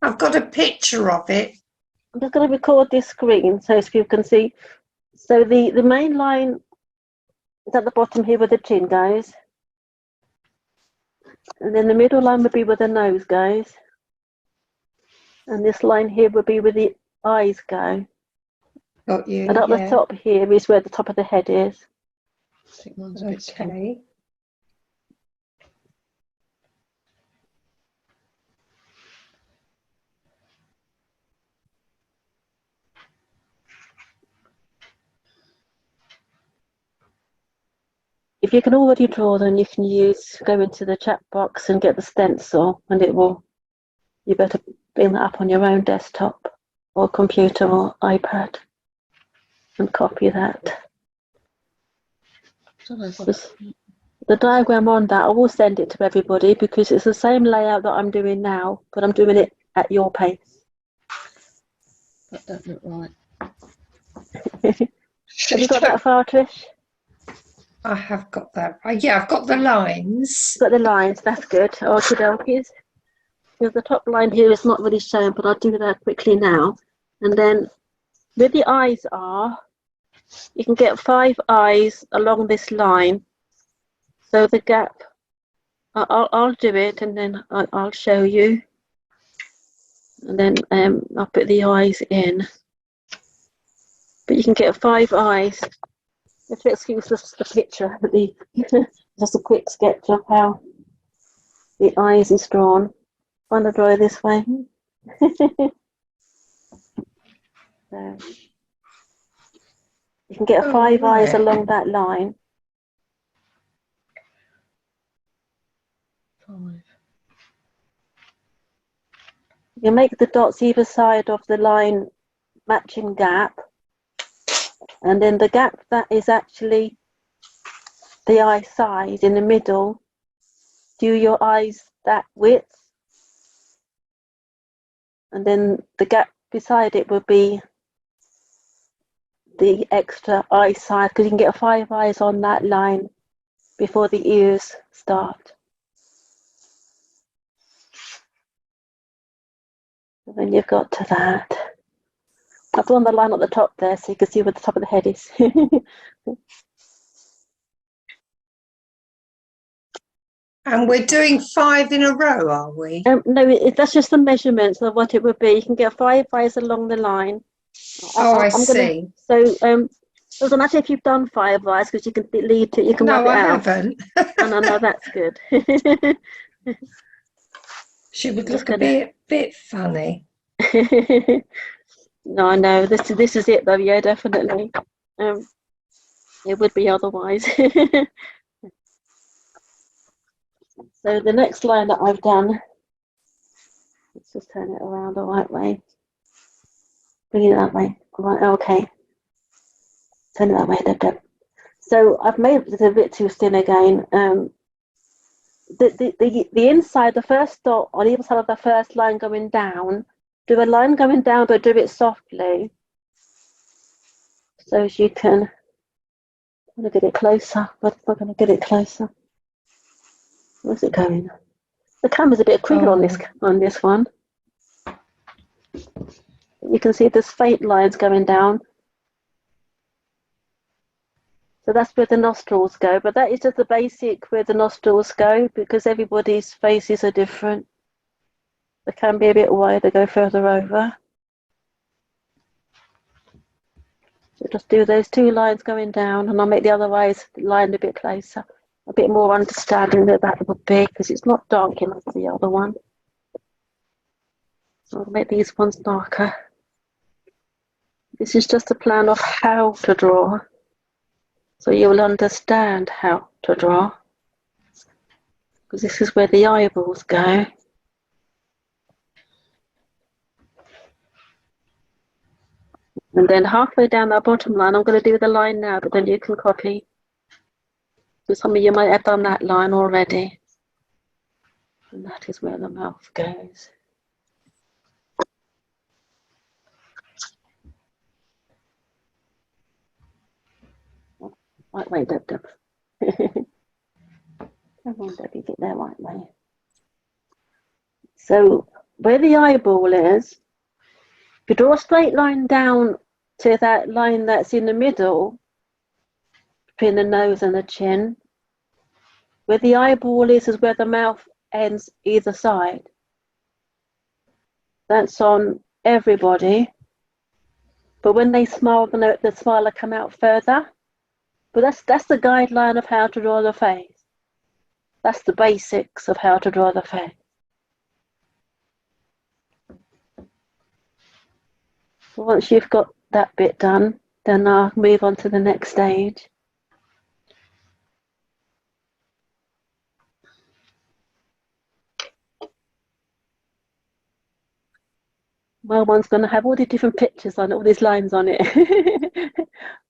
I've got a picture of it. I'm just going to record this screen so people can see. So the main line is at the bottom here where the chin goes. And then the middle line would be where the nose goes. And this line here would be where the eyes go. Got you, And at the yeah. top here is where the top of the head is. I think mine's a bit small. Okay. If you can already draw, then you can go into the chat box and get the stencil, and you better bring that up on your own desktop or computer or iPad and copy that. The diagram on that, I will send it to everybody because it's the same layout that I'm doing now, but I'm doing it at your pace. That don't look right. Have you got that far, Trish? I have got that. Yeah, I've got the lines. Got the lines, that's good. Okie dokies. Because the top line here is not really shown, but I'll do that quickly now. And then where the eyes are, you can get 5 eyes along this line. So the gap, I'll do it and then I'll show you. And then I'll put the eyes in. But you can get 5 eyes. If you excuse the picture, just a quick sketch of how the eyes is drawn. I'm going to draw it this way. So, you can get 5 eyes along that line. 5. You make the dots either side of the line matching gap. And then the gap that is actually the eye side in the middle, do your eyes that width. And then the gap beside it will be the extra eye side, because you can get 5 eyes on that line before the ears start. And then you've got to that. I've drawn the line at the top there so you can see where the top of the head is. And we're doing 5 in a row, are we? No, that's just the measurements of what it would be. You can get 5 eyes along the line. I see. So doesn't matter if you've done 5 eyes because you can delete it. You can No, work it I out. haven't. No, that's good. She would look a bit funny. No, I know. This is it though. Yeah, definitely. It would be otherwise. So the next line that I've done, let's just turn it around the right way. Bring it that way. Right, okay. Turn it that way, Deb. So I've made it a bit too thin again. The inside, the first dot on either side of the first line going down, do a line going down, but do it softly. So as you can, I'm going to get it closer, but I'm not going to get it closer. Where's it going? The camera's a bit quicker on this one. You can see there's faint lines going down. So that's where the nostrils go, but that is just the basic where the nostrils go because everybody's faces are different. They can be a bit wider, go further over. So just do those 2 lines going down and I'll make the other eyes lined a bit closer. A bit more understanding that that would be because it's not dark enough for the other one. So I'll make these ones darker. This is just a plan of how to draw. So you will understand how to draw. Because this is where the eyeballs go. And then halfway down that bottom line, I'm going to do the line now, but then you can copy. So some of you might have done that line already. And that is where the mouth goes. Right way, Deb. Come on, Debbie, get there right way. So where the eyeball is, if you draw a straight line down to that line that's in the middle between the nose and the chin, where the eyeball is where the mouth ends either side. That's on everybody. But when they smile, the smile will come out further. But that's the guideline of how to draw the face. That's the basics of how to draw the face. So once you've got that bit done, then I'll move on to the next stage. My one's going to have all the different pictures on it, all these lines on it.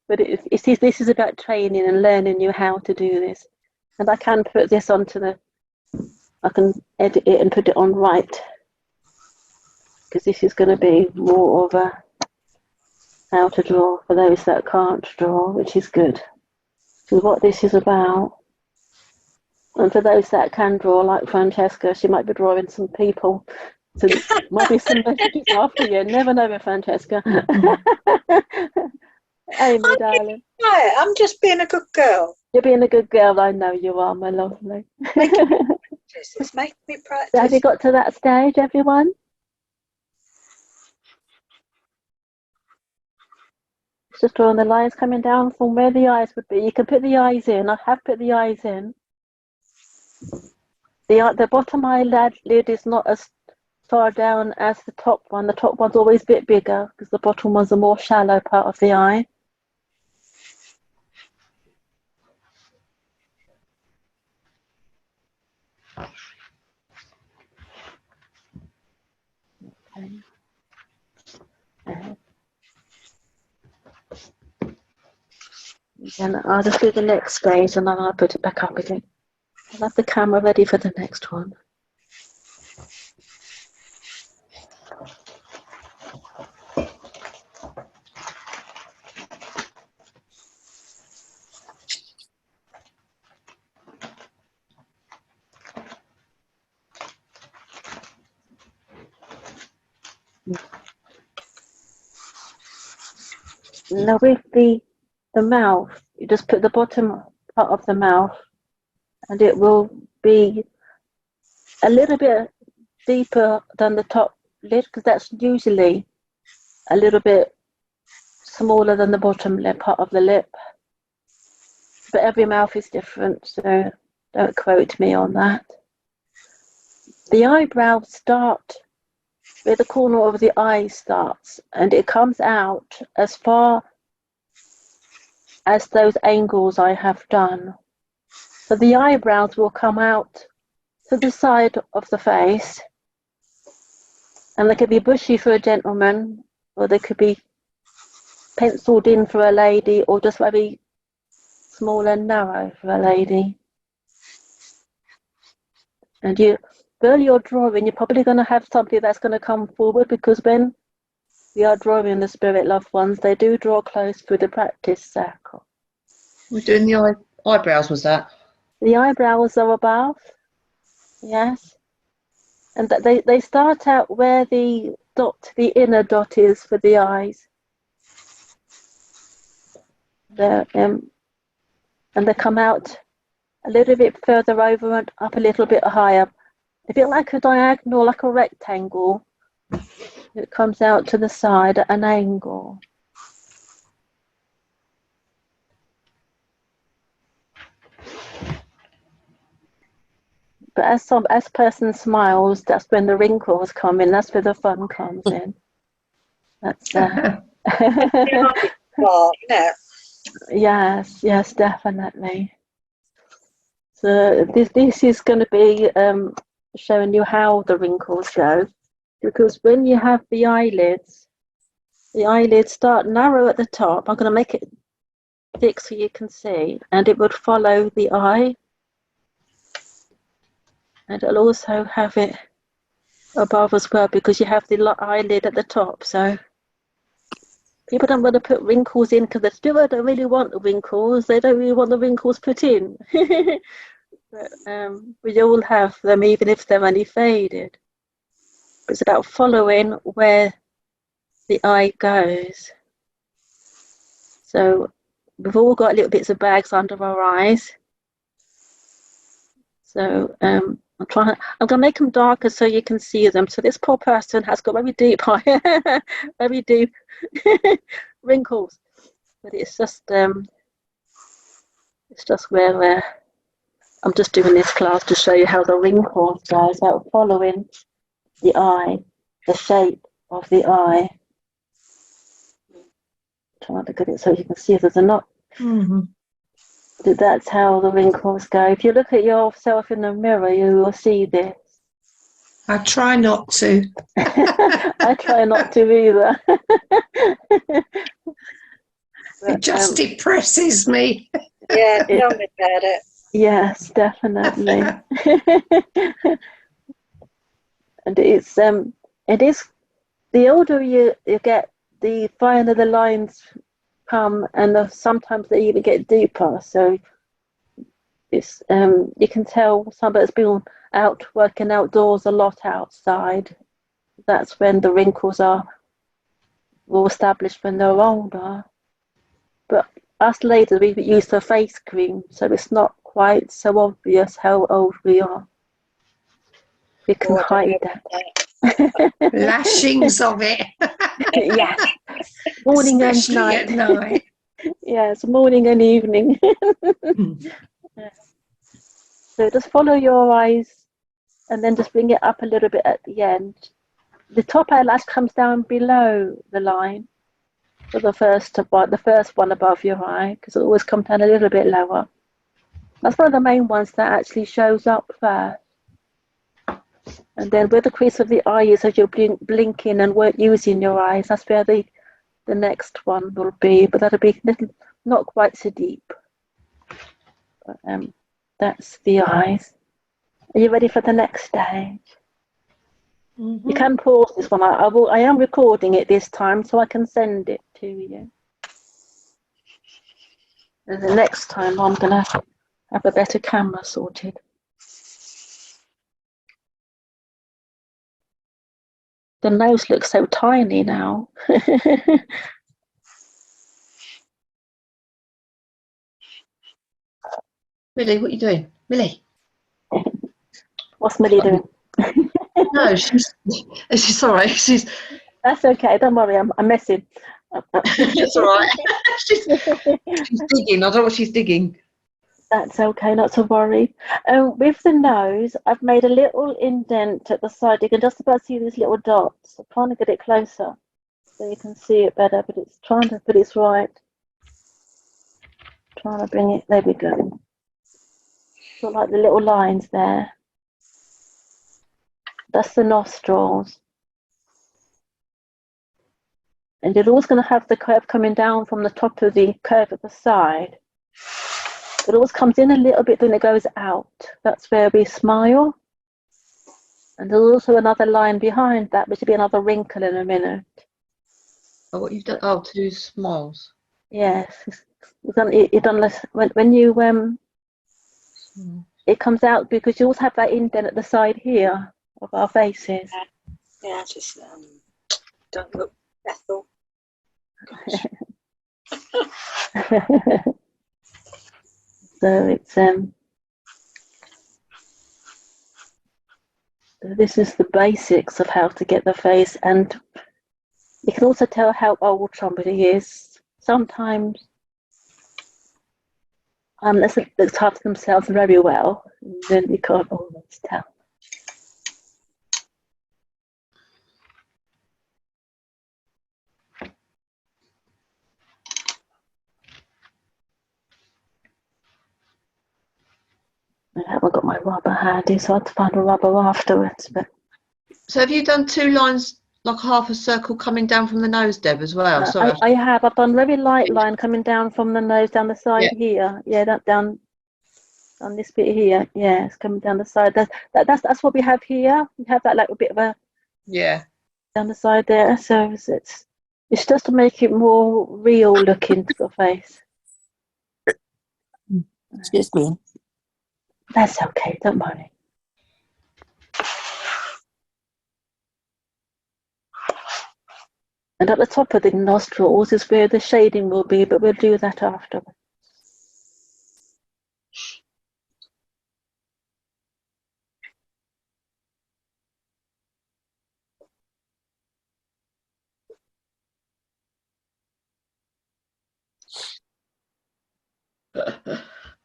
But this is about training and learning you how to do this. And I can put this onto I can edit it and put it on right. Because this is going to be more of a how to draw for those that can't draw, which is good. So what this is about. And for those that can draw, like Francesca, she might be drawing some people. So there might be some messages after you. Never know with Francesca. Amy, darling. No, I'm just being a good girl. You're being a good girl. I know you are, my lovely. It's making me practice. So have you got to that stage, everyone? It's just drawing the lines coming down from where the eyes would be. You can put the eyes in. I have put the eyes in. The bottom eyelid is not as far down as the top one. The top one's always a bit bigger because the bottom one's a more shallow part of the eye. Okay. And I'll just do the next stage and then I'll put it back up again. I'll have the camera ready for the next one. Now with the mouth, you just put the bottom part of the mouth and it will be a little bit deeper than the top lid because that's usually a little bit smaller than the bottom lip part of the lip. But every mouth is different, so don't quote me on that. The eyebrows start where the corner of the eye starts and it comes out as far as those angles I have done. So the eyebrows will come out to the side of the face and they could be bushy for a gentleman or they could be penciled in for a lady or just very small and narrow for a lady. And while you're drawing, you're probably going to have somebody that's going to come forward because when we are drawing the spirit loved ones, they do draw close through the practice circle. We're doing the eyebrows, was that? The eyebrows are above, yes. And they start out where the inner dot is for the eyes. And they come out a little bit further over and up a little bit higher. A bit like a diagonal, like a rectangle. It comes out to the side at an angle. But as person smiles, that's when the wrinkles come in. That's where the fun comes in. That's Well, no. yes, definitely. So this is going to be showing you how the wrinkles go, because when you have the eyelids start narrow at the top. I'm going to make it thick so you can see, and it would follow the eye, and it'll also have it above as well because you have the eyelid at the top. So people don't want to put wrinkles in because they still don't really want the wrinkles. They don't really want the wrinkles put in. But we all have them, even if they're only faded. It's about following where the eye goes. So we've all got little bits of bags under our eyes. So I'm gonna make them darker so you can see them. So this poor person has got very deep eye, very deep wrinkles. But it's just where I'm just doing this class to show you how the wrinkles go. It's about following the eye, the shape of the eye. Trying to get it so you can see if there's a knot. Mm-hmm. That's how the wrinkles go. If you look at yourself in the mirror, you will see this. I try not to. I try not to either. It just depresses me. Yeah, tell me about it. Yes, definitely. And it is the older you get, the finer the lines come, and sometimes they even get deeper. So it's you can tell somebody's been out working outdoors a lot outside. That's when the wrinkles are more established when they're older. But us ladies, we use the face cream, so it's not quite so obvious how old we are. We can hide that. Lashings of it. Yes, morning Especially and at night. night. Yes, morning and evening. So just follow your eyes and then just bring it up a little bit at the end. The top eyelash comes down below the line for the first one above your eye, because it always comes down a little bit lower. That's one of the main ones that actually shows up first. And then where the crease of the eye is as you're blinking and weren't using your eyes, that's where the next one will be, but that'll be not quite so deep. But, that's the eyes. Are you ready for the next stage? Mm-hmm. You can pause this one. I am recording it this time, so I can send it to you. And the next time I'm gonna have a better camera sorted. The nose looks so tiny now. Millie, what are you doing? Millie? What's Millie doing? No, she's sorry. She's That's okay. Don't worry. I'm messing. it's all right. she's digging. I don't know what she's digging. That's okay. Not to worry. With the nose, I've made a little indent at the side. You can just about see these little dots. I'm trying to get it closer so you can see it better, but it's trying to put it right. Trying to bring it. There we go. Got like the little lines there. That's the nostrils. And you're always going to have the curve coming down from the top of the curve at the side. It always comes in a little bit, then it goes out. That's where we smile. And there's also another line behind that, which will be another wrinkle in a minute. Oh, what you've done? Oh, two smiles. Yes. You've done this when you it comes out because you always have that indent at the side here of our faces. Yeah, just don't look Bethel. So it's this is the basics of how to get the face, and you can also tell how old somebody is. Sometimes unless it looks after themselves very well, then you can't always tell. I haven't got my rubber handy, so I had to find a rubber afterwards. But So have you done two lines, like half a circle coming down from the nose, Deb, as well? Sorry. I have. I've done a very light line coming down from the nose down the side here. Yeah, that down on this bit here. Yeah, it's coming down the side. That's what we have here. We have that like a bit of a down the side there. So it's just to make it more real looking to the face. Excuse me. That's okay. Don't worry. And at the top of the nostrils is where the shading will be, but we'll do that after.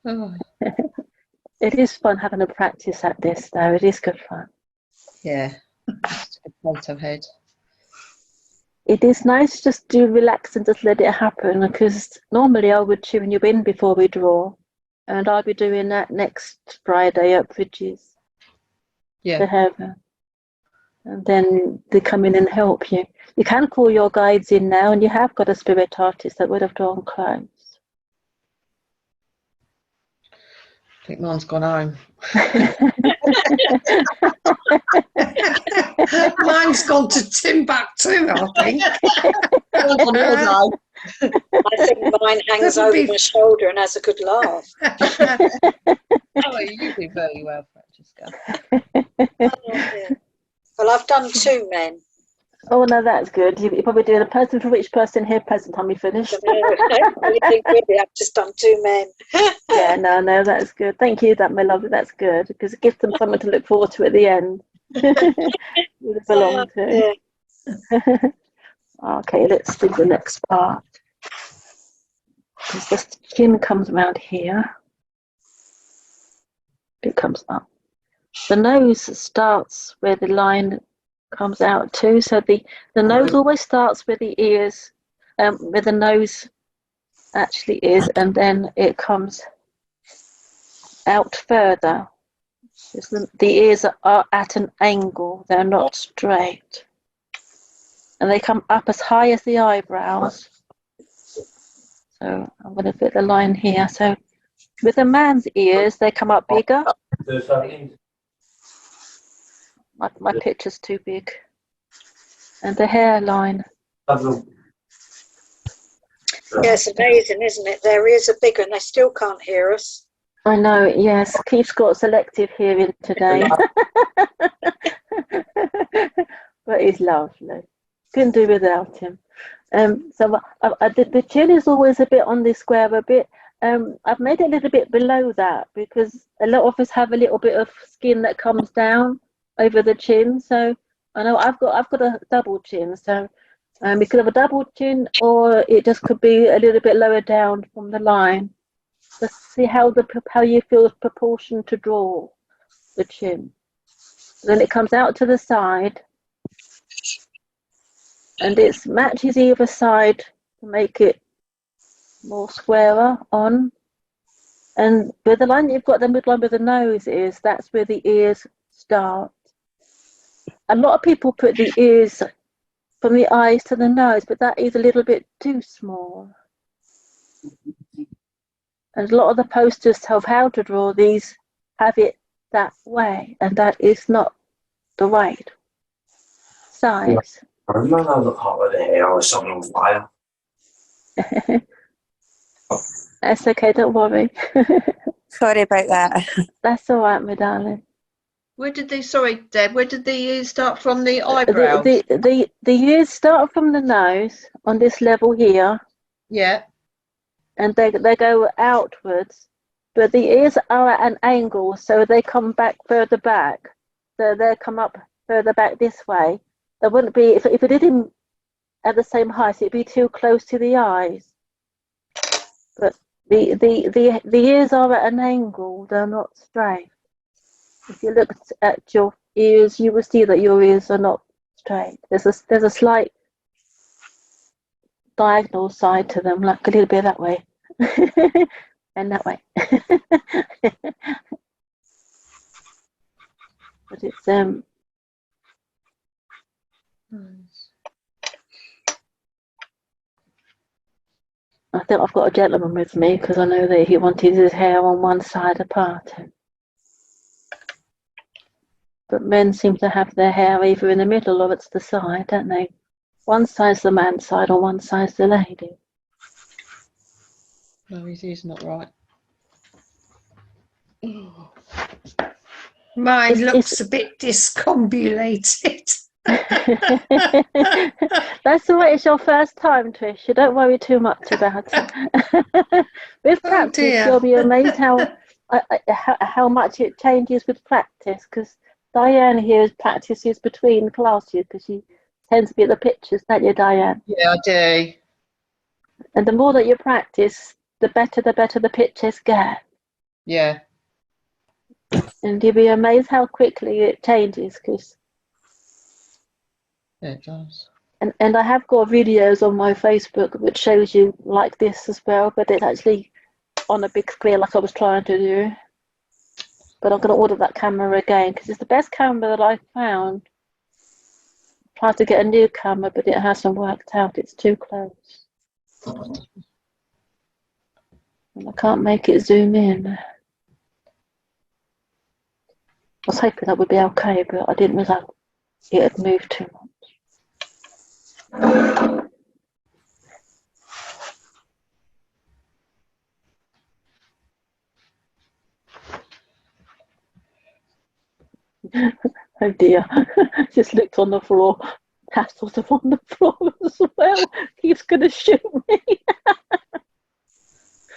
Oh, It is fun having a practice at this, though. It is good fun. yeah. Just a potato head. It is nice just to relax and just let it happen, because normally I would tune you in before we draw, and I'll be doing that next Friday at Bridges Yeah. to heaven. And then they come in and help you. You can call your guides in now, and you have got a spirit artist that would have drawn close. I think mine's gone home. Mine's gone to Timbuktu, I think. Mine's on holiday. I think mine hangs That'll over be- my shoulder and has a good laugh. Oh, you do very well, Francesca. Oh, dear. Well, I've done 2 men. Oh, no, that's good. You're probably doing a person for each person here present time we finished. I think really I've just done 2 men. Yeah, no, that's good. Thank you, my lovely. That's good, because it gives them something to look forward to at the end. You belong to. Yeah. Okay, let's do the next part. Because the chin comes around here. It comes up. The nose starts where the line comes out to. So the nose always starts where the ears, where the nose actually is, and then it comes out further. The ears are at an angle, they're not straight. And they come up as high as the eyebrows. So I'm going to put the line here. So with a man's ears, they come up bigger. My picture's too big. And the hairline. Yeah, it's amazing, isn't it? Their ears are bigger and they still can't hear us. I know, yes. Keith's got selective hearing today. But he's lovely. Couldn't do without him. So the chin is always a bit on the square a bit. I've made it a little bit below that because a lot of us have a little bit of skin that comes down over the chin. So I know I've got a double chin. So we could have a double chin, or it just could be a little bit lower down from the line. Just see how you feel the proportion to draw the chin. Then it comes out to the side, and it matches either side to make it more squarer on. And where the line you've got, the midline where the nose is, that's where the ears start. A lot of people put the ears from the eyes to the nose, but that is a little bit too small. And a lot of the posters of how to draw these have it that way, and that is not the right size. I remember the part where the hair was something on fire. That's okay, don't worry. Sorry about that. That's all right, my darling. Sorry, Deb, where did the ears start from? The eyebrows? The ears start from the nose on this level here, Yeah. and they go outwards, but the ears are at an angle, so they come back further back. So they come up further back this way. They wouldn't be if it didn't at the same height, it'd be too close to the eyes. But the ears are at an angle; they're not straight. If you look at your ears, you will see that your ears are not straight. There's a slight diagonal side to them, like a little bit that way and that way. But it's I think I've got a gentleman with me because I know that he wanted his hair on one side apart. But men seem to have their hair either in the middle or it's the side, don't they? One side's the man's side or one side's the lady. No, he's not right. Mine looks a bit discombobulated. That's all right. It's your first time, Trish. You don't worry too much about it. With Oh practice, dear. you'll be amazed how much it changes with practice. Because Diane here practices between classes because she tends to be at the pictures, don't you, Diane? Yeah, I do. And the more that you practice, the better the pictures get. Yeah. And you'll be amazed how quickly it changes. Yeah, it does. And I have got videos on my Facebook which shows you like this as well, but it's actually on a big screen like I was trying to do. But I'm going to order that camera again because it's the best camera that I've found. Tried to get a new camera, but it hasn't worked out. It's too close. And I can't make it zoom in. I was hoping that would be okay, but I didn't realise it had moved too much. Oh dear. Just looked on the floor. Pastels are on the floor as well. He's going to shoot me.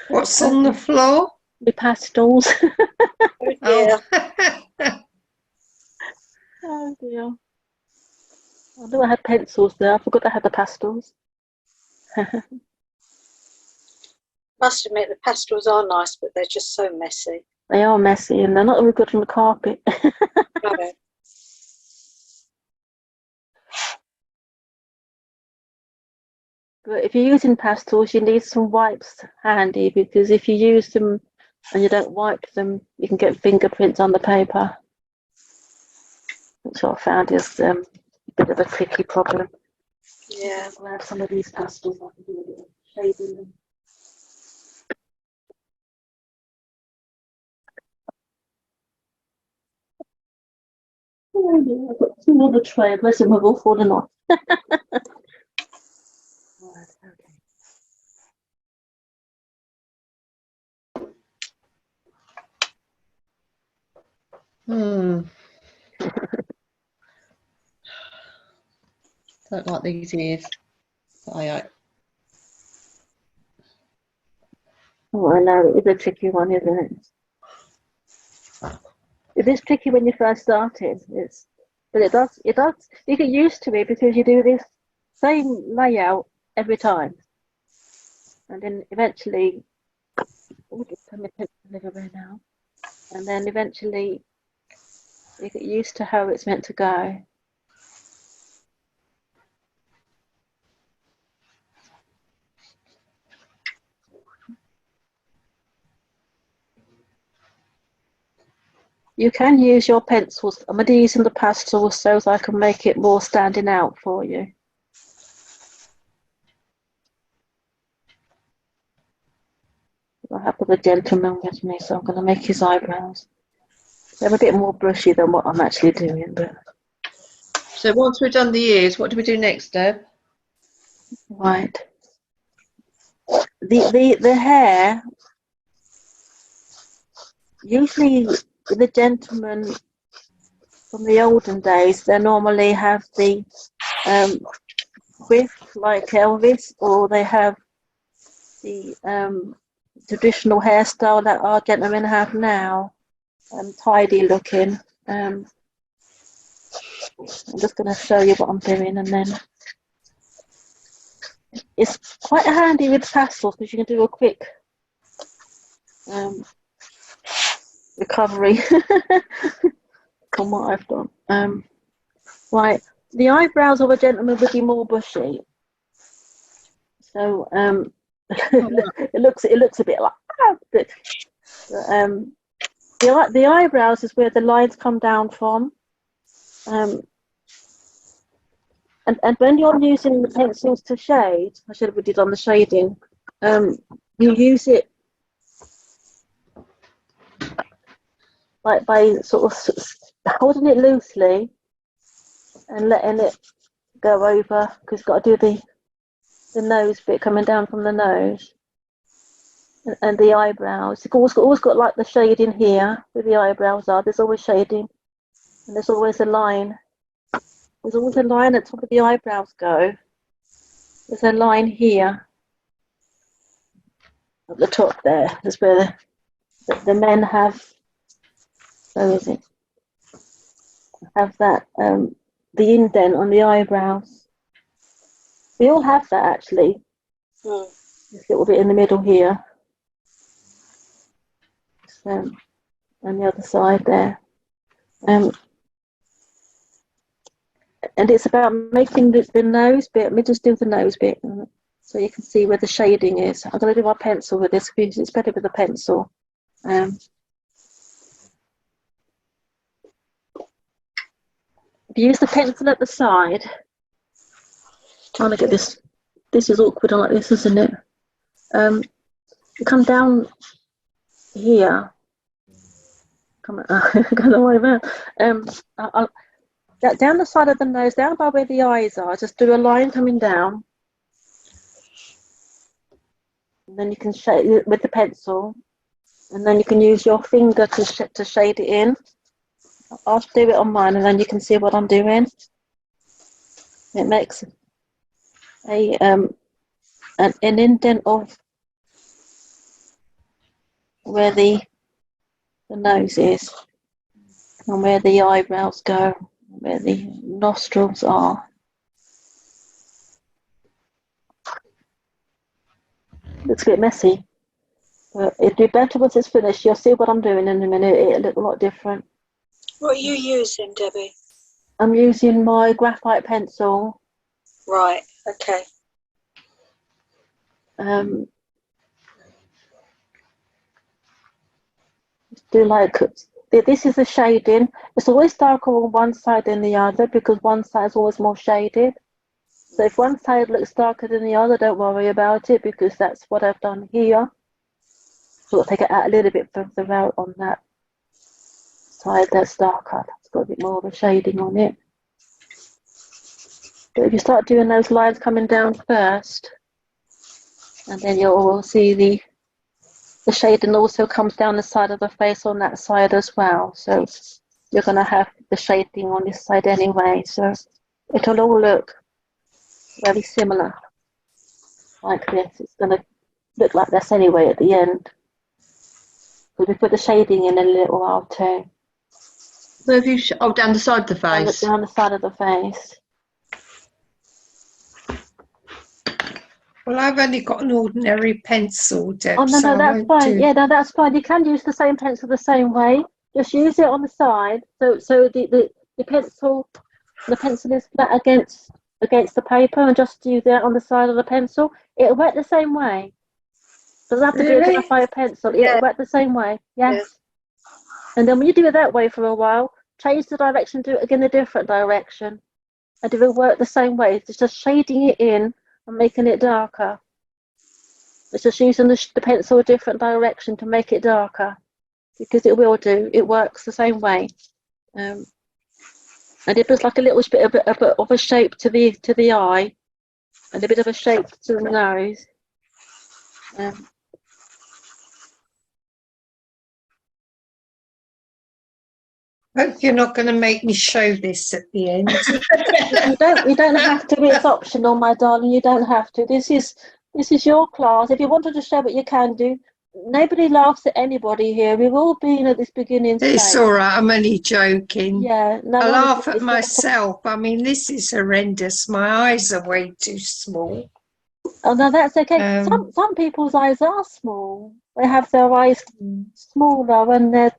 What's on the floor? The pastels. Oh dear. Oh. Oh dear. I knew I had pencils there. I forgot I had the pastels. Must admit the pastels are nice, but they're just so messy. They are messy and they're not very good on the carpet. No. But if you're using pastels, you need some wipes handy because if you use them and you don't wipe them, you can get fingerprints on the paper. Which I found is a bit of a tricky problem. Yeah. I'll grab some of these pastels. I can do a bit of shading them. Oh dear, I've got two on the tray. Bless them, we've all fallen off. Right, okay. Don't like these ears. Oh, I know, it is a tricky one, isn't it? It is tricky when you first started. But it does, you get used to it because you do this same layout every time. And then eventually, just turn my pencil a little bit now. And then eventually, you get used to how it's meant to go. You can use your pencils. I'm going to use the pastels so I can make it more standing out for you. I have got the gentleman with me, so I'm going to make his eyebrows. They're a bit more brushy than what I'm actually doing, but So once we've done the ears, what do we do next, Deb? right. The hair, usually the gentlemen from the olden days, they normally have the quiff like Elvis, or they have the traditional hairstyle that our gentlemen have now, tidy looking. I'm just going to show you what I'm doing, and then it's quite handy with pastels because you can do a quick recovery from what I've done. Right, the eyebrows of a gentleman would be more bushy, so it looks a bit like but the eyebrows is where the lines come down from. And when you're using the pencils to shade, I should have did on the shading, you use it like by sort of holding it loosely and letting it go over, because you've got to do the nose bit coming down from the nose and the eyebrows. You've always got like the shading here where the eyebrows are. There's always shading and there's always a line There's always a line at the top of the eyebrows go. There's a line here at the top there. That's where the men have, where is it? Have that, the indent on the eyebrows. We all have that actually. This little bit in the middle here. And the other side there. And it's about making the nose bit. Let me just do the nose bit so you can see where the shading is. I'm going to do my pencil with this because it's better with a pencil. If you use the pencil at the side, trying to get this. This is awkward like this, isn't it? You come down here. Come the way around. I'll down the side of the nose, down by where the eyes are. Just do a line coming down, and then you can shade it with the pencil, and then you can use your finger to shade it in. I'll do it on mine, and then you can see what I'm doing. It makes an indent of where the nose is, and where the eyebrows go, where the nostrils are. Looks a bit messy, but it'd be better once it's finished. You'll see what I'm doing in a minute. It'll look a lot different. What are you using, Debbie? I'm using my graphite pencil. Right, okay. Do like this is the shading. It's always darker on one side than the other because one side is always more shaded. So if one side looks darker than the other, don't worry about it because that's what I've done here. So I'll take it out a little bit further out on that side that's darker. It's got a bit more of a shading on it. But if you start doing those lines coming down first, and then you'll see the shading also comes down the side of the face on that side as well. So you're going to have the shading on this side anyway. So it'll all look very similar like this. It's going to look like this anyway at the end. Because we put the shading in a little while too. Where have you? Down the side of the face. Down the side of the face. Well, I've only got an ordinary pencil, Deb. Oh no, so no, I that's won't fine. do- Yeah, no, that's fine. You can use the same pencil the same way. Just use it on the side. So the pencil is flat against the paper, and just use that on the side of the pencil. It'll work the same way. Doesn't have to be a Really? graphite pencil. Yeah. It'll work the same way. Yes. Yeah. And then when you do it that way for a while, change the direction, do it again a different direction, and it will work the same way. It's just shading it in and making it darker. It's just using the pencil a different direction to make it darker, because it will do. It works the same way, and it puts like a little bit of a shape to the eye, and a bit of a shape to the nose. Hope you're not going to make me show this at the end. You don't have to. It's optional, my darling. You don't have to. This is your class. If you wanted to show it, you can do. Nobody laughs at anybody here. We've all been at this beginning stage. It's all right. I'm only joking. Yeah, no, I laugh honestly, at it's not- myself. I mean, this is horrendous. My eyes are way too small. Oh no, that's okay. Some people's eyes are small. They have their eyes smaller when they're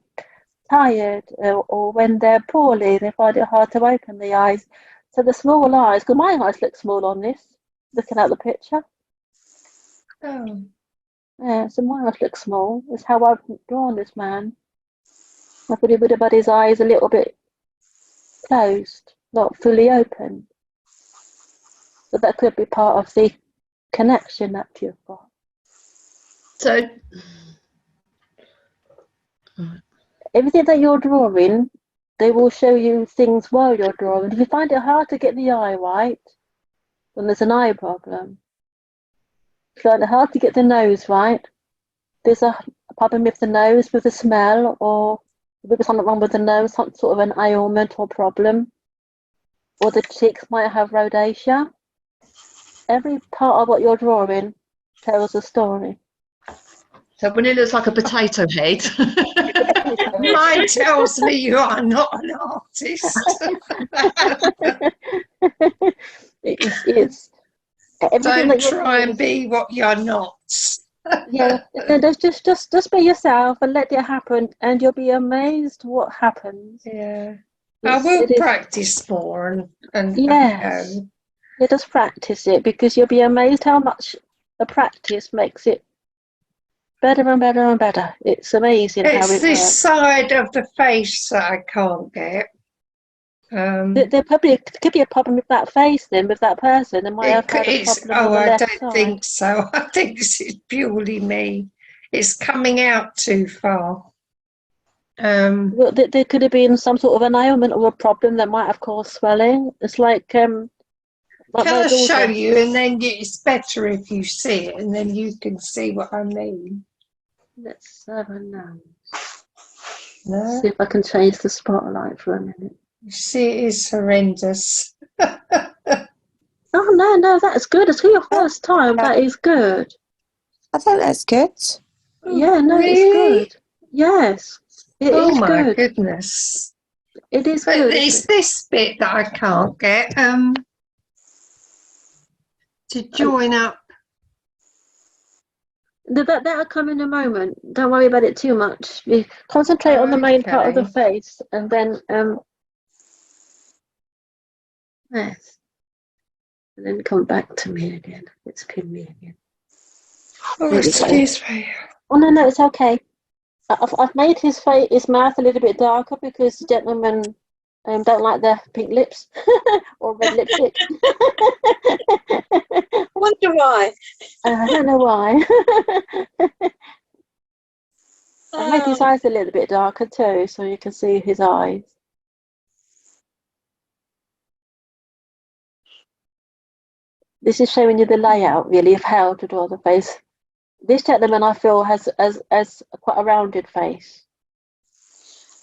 tired or when they're poorly. They find it hard to open the eyes. So the small eyes, because my eyes look small on this, looking at the picture. Oh. Yeah, so my eyes look small. That's how I've drawn this man. I put his eyes a little bit closed, not fully open. So that could be part of the connection that you've got. So, Everything that you're drawing, they will show you things while you're drawing. If you find it hard to get the eye right, then there's an eye problem. If you find it hard to get the nose right, there's a problem with the nose, with the smell, or maybe something wrong with the nose, some sort of an ailment or problem. or the cheeks might have rosacea. Every part of what you're drawing tells a story. So when it looks like a potato head. Mine tells me you are not an artist. It's everything Don't that you're try doing and is, be what you're not. yeah. No, just be yourself and let it happen, and you'll be amazed what happens. Yeah. I will It is, practice more and have a yes. go. Yeah, just practice it because you'll be amazed how much the practice makes it better and better and better. It's amazing how It's it this works. side of the face that I can't get. There probably could be a problem with that face then, with that person. They might have had a problem with the I left don't side. think so. I think this is purely me. It's coming out too far. Well, there could have been some sort of an ailment or a problem that might have caused swelling. It's like my Can I show daughter. you, and then it's better if you see it, and then you can see what I mean. Let's have a nose. No, See if I can change the spotlight for a minute. you see, it is horrendous. Oh no, that's good. It's for your first time. That is good. I think that's good. Yeah, no, it's Really? good. Yes, it Oh is my good. goodness! It is But good. it's this bit that I can't get. To join up. That'll come in a moment. Don't worry about it too much. You concentrate on the main part of the Okay. face, and then yes, and then come back to me again. It's pin me again. Oh, There we go. excuse me. Oh no, it's okay. I've made his mouth a little bit darker because gentlemen don't like their pink lips or red lipstick. I wonder why. I don't know why. I've made his eyes a little bit darker too, so you can see his eyes. This is showing you the layout, really, of how to draw the face. This gentleman, I feel, has quite a rounded face.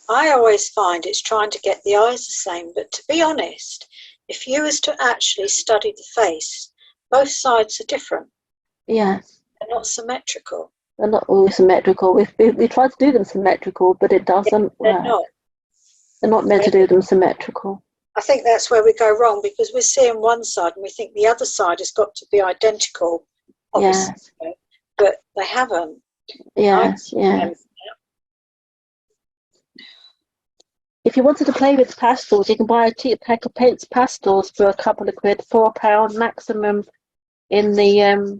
I always find it's trying to get the eyes the same, but to be honest, if you was to actually study the face, both sides are different. Yes, They're not symmetrical. they're not always symmetrical. We try to do them symmetrical, but it doesn't They're work. not. They're not meant to do them symmetrical. I think that's where we go wrong because we're seeing one side and we think the other side has got to be identical, obviously, Yes, but they haven't. yes, yes. If you wanted to play with pastels, you can buy a cheap pack of paints pastels for a couple of quid, £4 maximum in the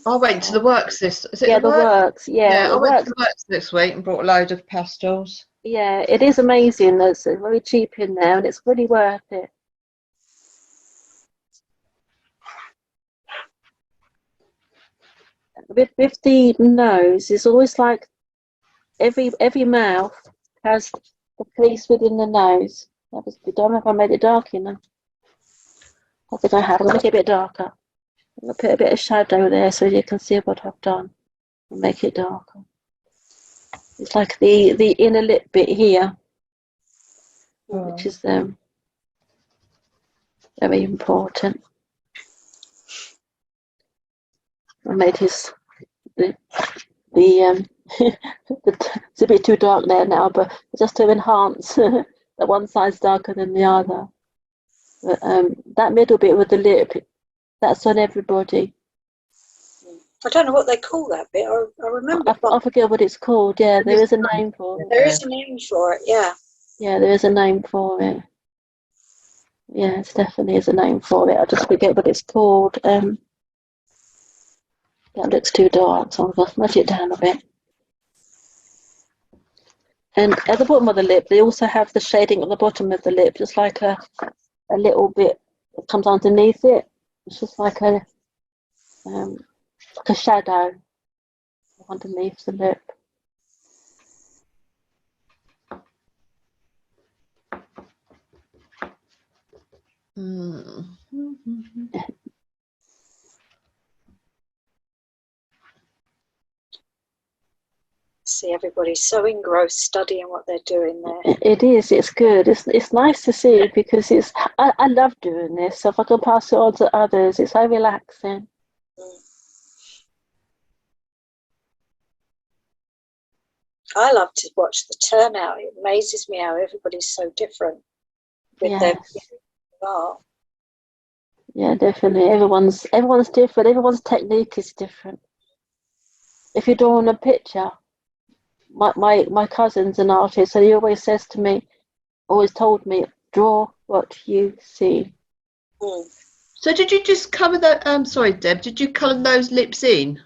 I went to the works this. Is it yeah, the the work? works. Yeah, Yeah, I the went to works. the works this week and brought a load of pastels. Yeah, it is amazing. It's very cheap in there, and it's really worth it. With the nose, it's always like every mouth has a crease within the nose. That was good. I don't know if I made it dark enough. I think I have. I'm gonna make it a bit darker. I'm gonna put a bit of shadow there so you can see what I've done and make it darker. It's like the inner lip bit here, which is very important. I made the it's a bit too dark there now, but just to enhance that one side's darker than the other. But that middle bit with the lip, that's on everybody. I don't know what they call that bit. I remember. I forget what it's called. Yeah, there is a name for it. There is a name for it, yeah. Yeah, there is a name for it. Yeah, it definitely is a name for it. I just forget what it's called. That looks too dark, so I'm going to smudge it down a bit. And at the bottom of the lip, they also have the shading at the bottom of the lip, just like a little bit that comes underneath it. It's just like a shadow underneath the lip. See see everybody so engrossed studying what they're doing there. It is. It's good. It's nice to see because I love doing this. So if I can pass it on to others, it's so relaxing. I love to watch the turnout. It amazes me how everybody's so different with their art. Yeah, definitely. Everyone's different. Everyone's technique is different. If you're drawing a picture, my cousin's an artist, so he always says to me, always told me, draw what you see. So did you just colour that? Sorry, Deb. Did you colour those lips in?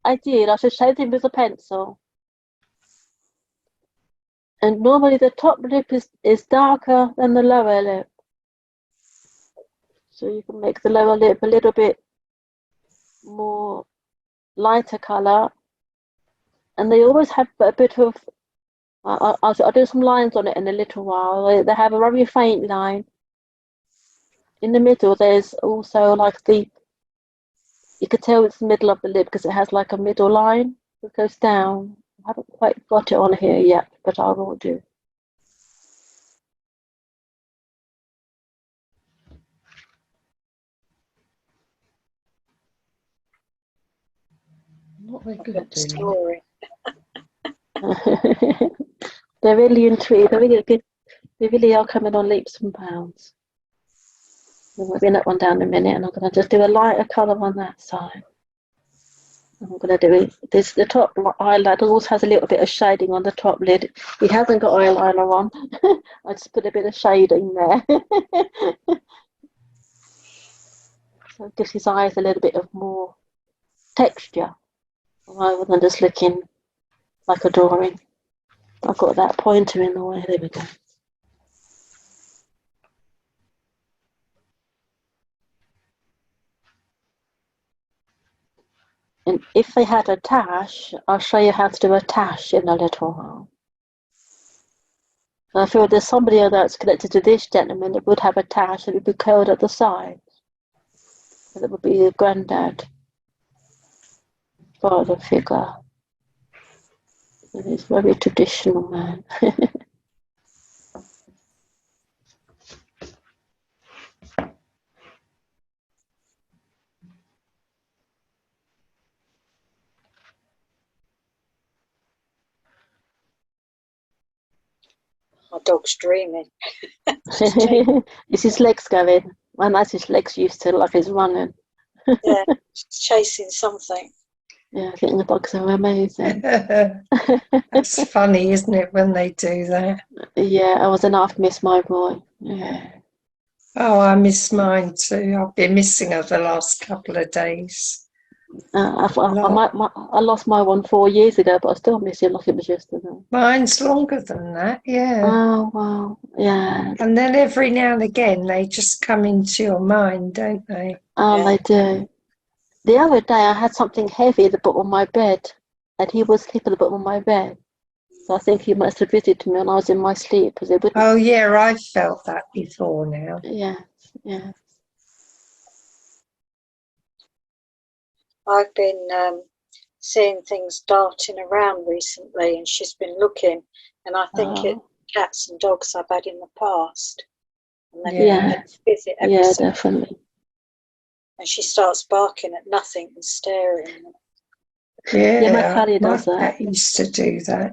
I did. I just shaded him with a pencil. And normally the top lip is darker than the lower lip. So you can make the lower lip a little bit more lighter colour. And they always have a bit of, I'll do some lines on it in a little while. They have a very faint line. In the middle, there's also like you could tell it's the middle of the lip because it has like a middle line that goes down. I haven't quite got it on here yet, but I will do. Not very good at doing Story. They're really intrigued. They're really good. They really are coming on leaps and bounds. I'm going to bring that one down in a minute, and I'm going to just do a lighter colour on that side. I'm going to do it. The top eyeliner always has a little bit of shading on the top lid. He hasn't got eyeliner on. I just put a bit of shading there. So it gives his eyes a little bit of more texture rather than just looking like a drawing. I've got that pointer in the way. There we go. And if they had a tash, I'll show you how to do a tash in a little while. I feel there's somebody that's connected to this gentleman that would have a tash and it would be curled at the side. So that would be the granddad father figure. And he's a very traditional man. My dog's dreaming. Is his legs going? And that's his legs used to, like he's running. Yeah, she's chasing something. Yeah, I think the dogs are amazing. That's funny, isn't it, when they do that? Yeah, I was enough miss my boy. Yeah. Oh, I miss mine too. I've been missing her the last couple of days. I lost my one 4 years ago, but I still miss him like it was yesterday. Mine's longer than that, yeah. Oh, wow. Yeah. And then every now and again they just come into your mind, don't they? Oh, Yeah. they do. The other day I had something heavy at the bottom of my bed, and he was sleeping at the bottom of my bed. So I think he must have visited me when I was in my sleep, because it wouldn't. Oh, yeah, I've felt that before now. Yeah, yeah. I've been seeing things darting around recently, and she's been looking, and I think it's cats and dogs I've had in the past. And they visit every Yeah, so- definitely. and she starts barking at nothing and staring. Yeah, my Callie does that. cat used to do that.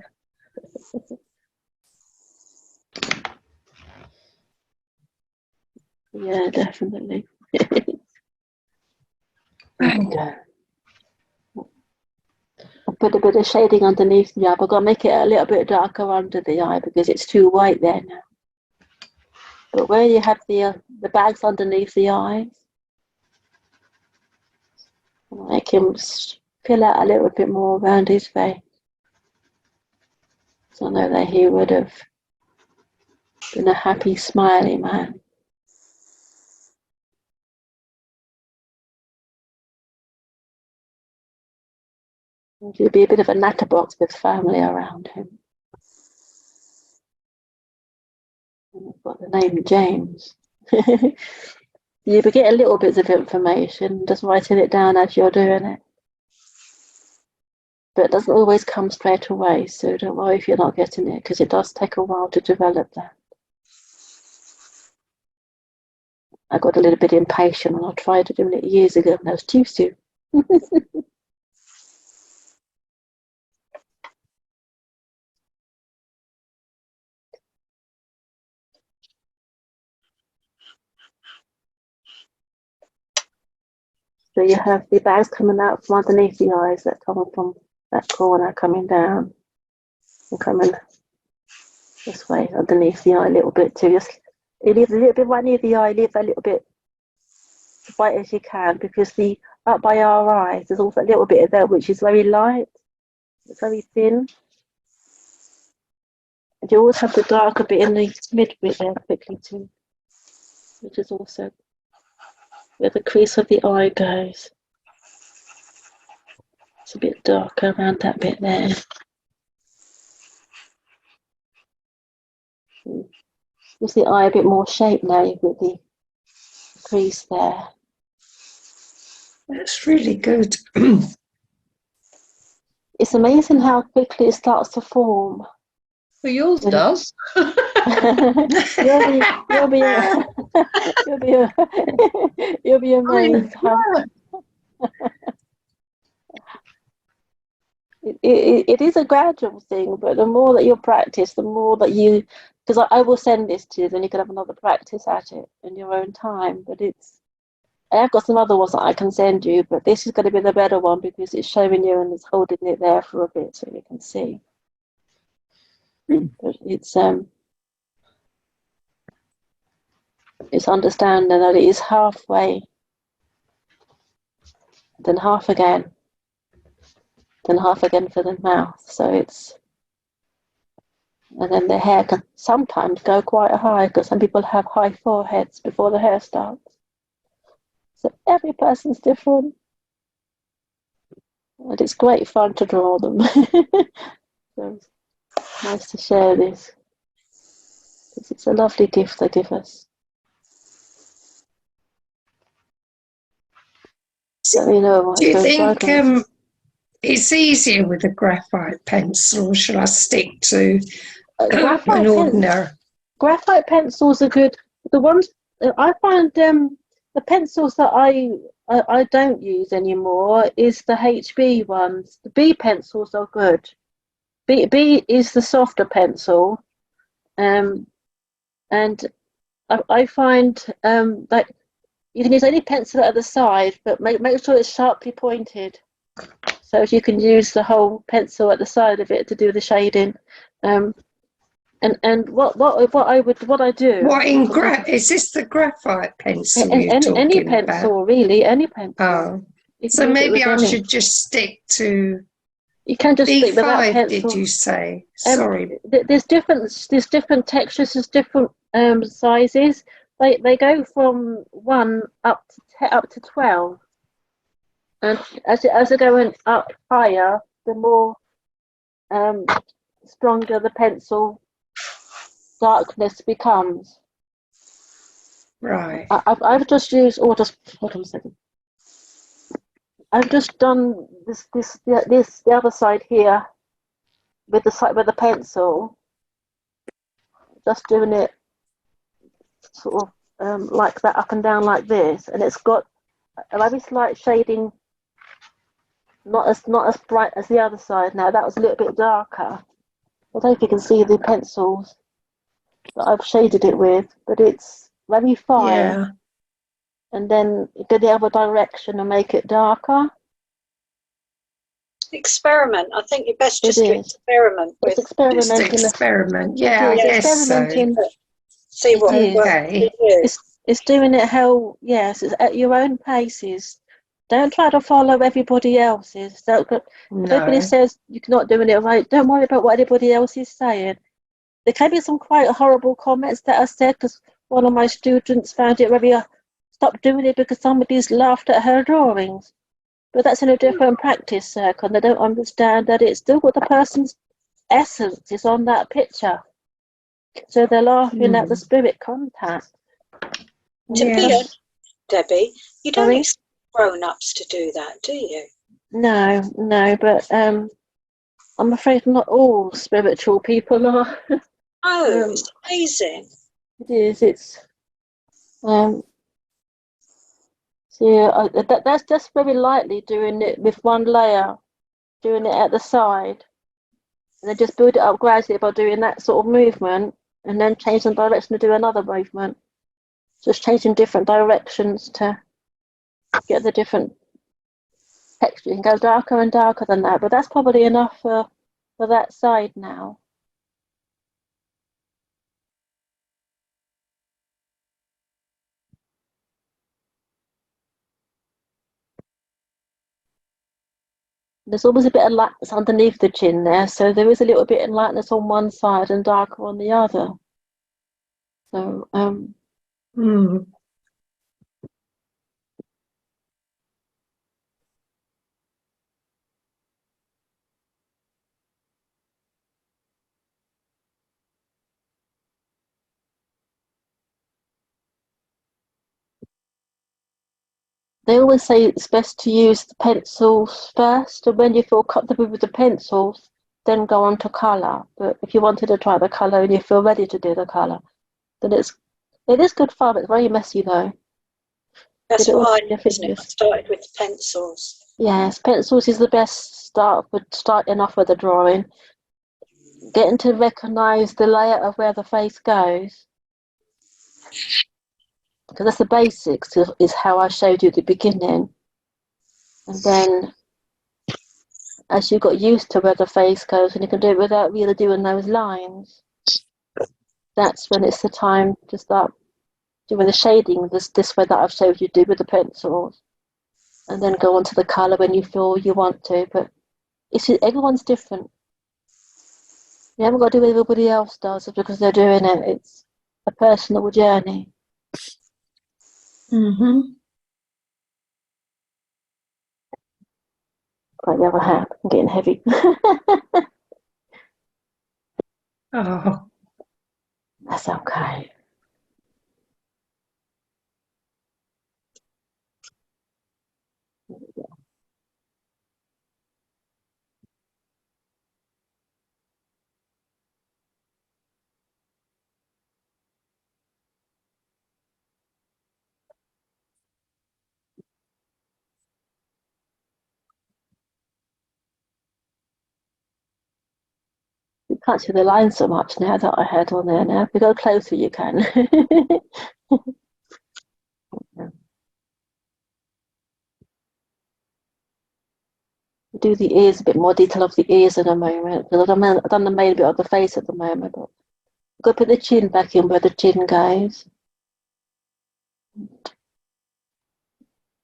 Yeah, definitely. There we go. I'll put a bit of shading underneath the eye, but I've got to make it a little bit darker under the eye because it's too white there now. But where you have the bags underneath the eyes, make him fill out a little bit more around his face. So I know that he would have been a happy, smiley man. He'd be a bit of a natterbox with family around him. And I've got the name James. You get a little bits of information, just writing it down as you're doing it. but it doesn't always come straight away. So don't worry if you're not getting it, because it does take a while to develop that. I got a little bit impatient and I tried to do it years ago and I was too soon. So you have the bags coming out from underneath the eyes that come from that corner coming down and coming this way underneath the eye a little bit too. Just you leave a little bit right near the eye, leave that a little bit as white as you can, because the up by our eyes there's also a little bit of there which is very light, it's very thin. And you always have the darker bit in the mid bit there quickly too, which is also where the crease of the eye goes. It's a bit darker around that bit there. Gives the eye a bit more shape now, you've got the crease there. That's really good. It's amazing how quickly it starts to form. Well, yours does. you'll be amazed how it is a gradual thing, but the more that you practice, the more that you, because I will send this to you, then you can have another practice at it in your own time. But I have got some other ones that I can send you, but this is going to be the better one because it's showing you and it's holding it there for a bit so you can see. But it's understanding that it is halfway, then half again, then half again for the mouth. So and then the hair can sometimes go quite high because some people have high foreheads before the hair starts. So every person's different. And it's great fun to draw them. So it's nice to share this. It's a lovely gift they give us. So, Do you think it's easier with a graphite pencil, or shall I stick to an ordinary? Graphite pencils are good. The ones I find, the pencils that I don't use anymore is the HB ones. The B pencils are good. B is the softer pencil, and I find that you can use any pencil at the side, but make sure it's sharply pointed, so you can use the whole pencil at the side of it to do the shading. And what I do. Is this the graphite pencil you're talking any pencil, about? really, any pencil. Oh, so maybe I should just stick to. You can just stick with that B5, pencil. did you say? Sorry. There's different textures, there's different sizes. They go from 1 up to 12, and as they're going up higher, the more stronger the pencil darkness becomes. Right. I've just used, hold on a second. I've just done the other side here with the pencil, just doing it sort of like that, up and down like this, and it's got a very slight shading, not as bright as the other side. Now that was a little bit darker. I don't know if you can see the pencils that I've shaded it with, but it's very fine. Yeah. And then go the other direction and make it darker. Experiment. I think you're best just to experiment with. Experiment. Yeah, I guess so. See what works. It's doing it how, yes, it's at your own paces. Don't try to follow everybody else's. If everybody says you're not doing it right, don't worry about what anybody else is saying. There can be some quite horrible comments that are said because one of my students found it very stopped doing it because somebody's laughed at her drawings. But that's in a different practice circle, and they don't understand that it's still what the person's essence is on that picture. So they're laughing at the spirit contact. To be honest, Debbie, you don't expect grown-ups to do that, do you? No, but I'm afraid not all spiritual people are. Oh, it's amazing. It is. It's so yeah. That's just very lightly doing it with one layer, doing it at the side, and then just build it up gradually by doing that sort of movement, and then change the direction to do another movement. Just changing different directions to get the different texture. You can go darker and darker than that, but that's probably enough for that side now. There's always a bit of lightness underneath the chin there, so there is a little bit of lightness on one side and darker on the other. So, they always say it's best to use the pencils first, and when you feel comfortable with the pencils, then go on to colour. But if you wanted to try the colour and you feel ready to do the colour, then it is good fun. It's very messy though. That's why I started with pencils. Yes, pencils is the best start for starting off with the drawing. Getting to recognise the layout of where the face goes. Because that's the basics, is how I showed you at the beginning. And then as you got used to where the face goes, and you can do it without really doing those lines, that's when it's the time to start doing the shading this way that I've showed you do with the pencils. And then go on to the colour when you feel you want to. But everyone's different. You haven't got to do what everybody else does just because they're doing it. It's a personal journey. Like the other hand, I'm getting heavy. Oh, That's okay. You can't see the line so much now that I had on there now. If you go closer, you can. Do the ears, a bit more detail of the ears in a moment. Because I've done the main bit of the face at the moment. But I've got to put the chin back in where the chin goes.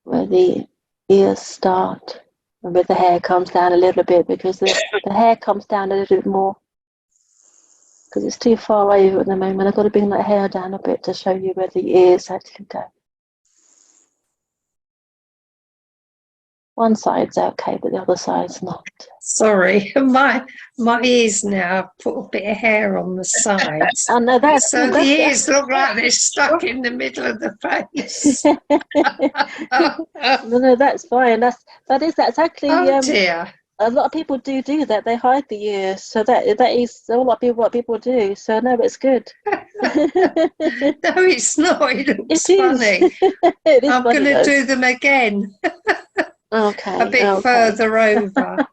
Where the ears start. And where the hair comes down a little bit. Because the hair comes down a little bit more. Because it's too far over at the moment. I've got to bring that hair down a bit to show you where the ears actually go. One side's okay, but the other side's not. sorry, my ears now have put a bit of hair on the sides. Oh no, that's So the ears look like they're stuck in the middle of the face. No, that's fine. That's actually Oh dear. a lot of people do that. They hide the ears, so that is a lot of what people do. So no, it's good. No, it's not. It looks It is. funny. It is I'm funny, going to though. do them again. Okay. A bit further over.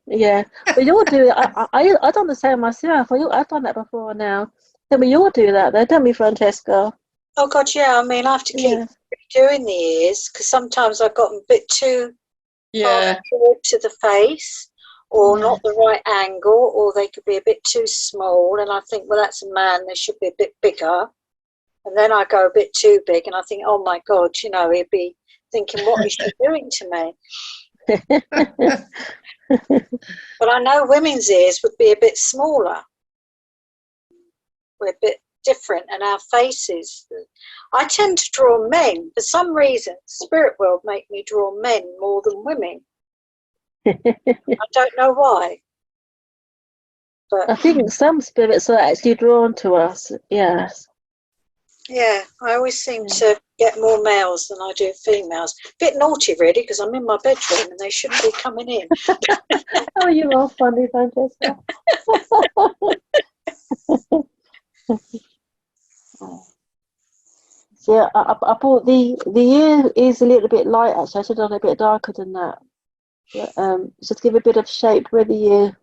Yeah, but you'll do it. I've done the same myself. I've done that before now. Then you'll do that, though, don't we, Francesca? Oh God, yeah. I mean, I have to keep doing the ears because sometimes I've gotten a bit too far forward to the face, or not the right angle, or they could be a bit too small. And I think, well, that's a man. They should be a bit bigger. And then I go a bit too big, and I think, oh my God, he'd be thinking, what is she doing to me? But I know women's ears would be a bit smaller. We're a bit different, and our faces. I tend to draw men. For some reason, spirit world make me draw men more than women. I don't know why. But I think some spirits are actually drawn to us. Yes. yeah, I always seem to get more males than I do females. Bit naughty, really, because I'm in my bedroom and they shouldn't be coming in. Oh, you are funny, Francesca. So yeah, I bought the ear is a little bit light actually. I should have done it a bit darker than that. But, just give a bit of shape where the ear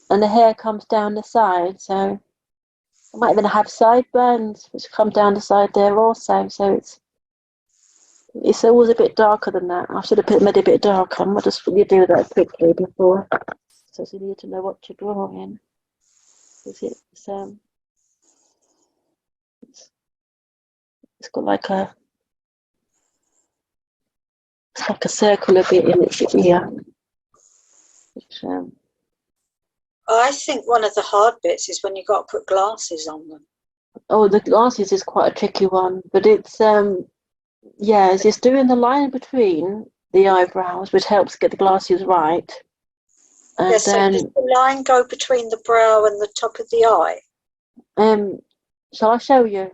and the hair comes down the side. So I might even have sideburns which come down the side there also. So it's always a bit darker than that. I should have made it a bit darker. I'll just you do that quickly before, so you need to know what to draw in. It's got like it's like a circular bit in its ear. Which, I think one of the hard bits is when you've got to put glasses on them. oh, the glasses is quite a tricky one, but it's it's just doing the line between the eyebrows, which helps get the glasses right. And So does the line go between the brow and the top of the eye? Shall I show you?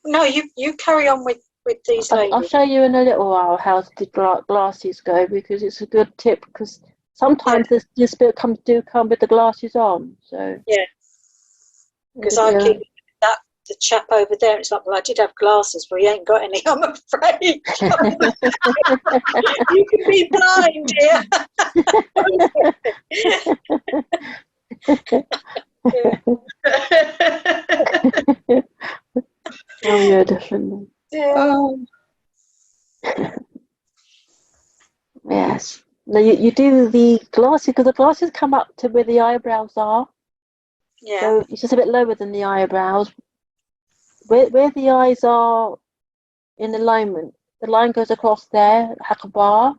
No, you carry on with these ladies. I'll show you in a little while how the glasses go, because it's a good tip, because sometimes this bit do come with the glasses on. So yeah, because I keep the chap over there. It's like, well, I did have glasses, but he ain't got any. I'm afraid. You can be blind here. Oh yeah, definitely. Yes. Now you do the glasses, because the glasses come up to where the eyebrows are. Yeah. So it's just a bit lower than the eyebrows. Where the eyes are in alignment, the line goes across there, like a bar.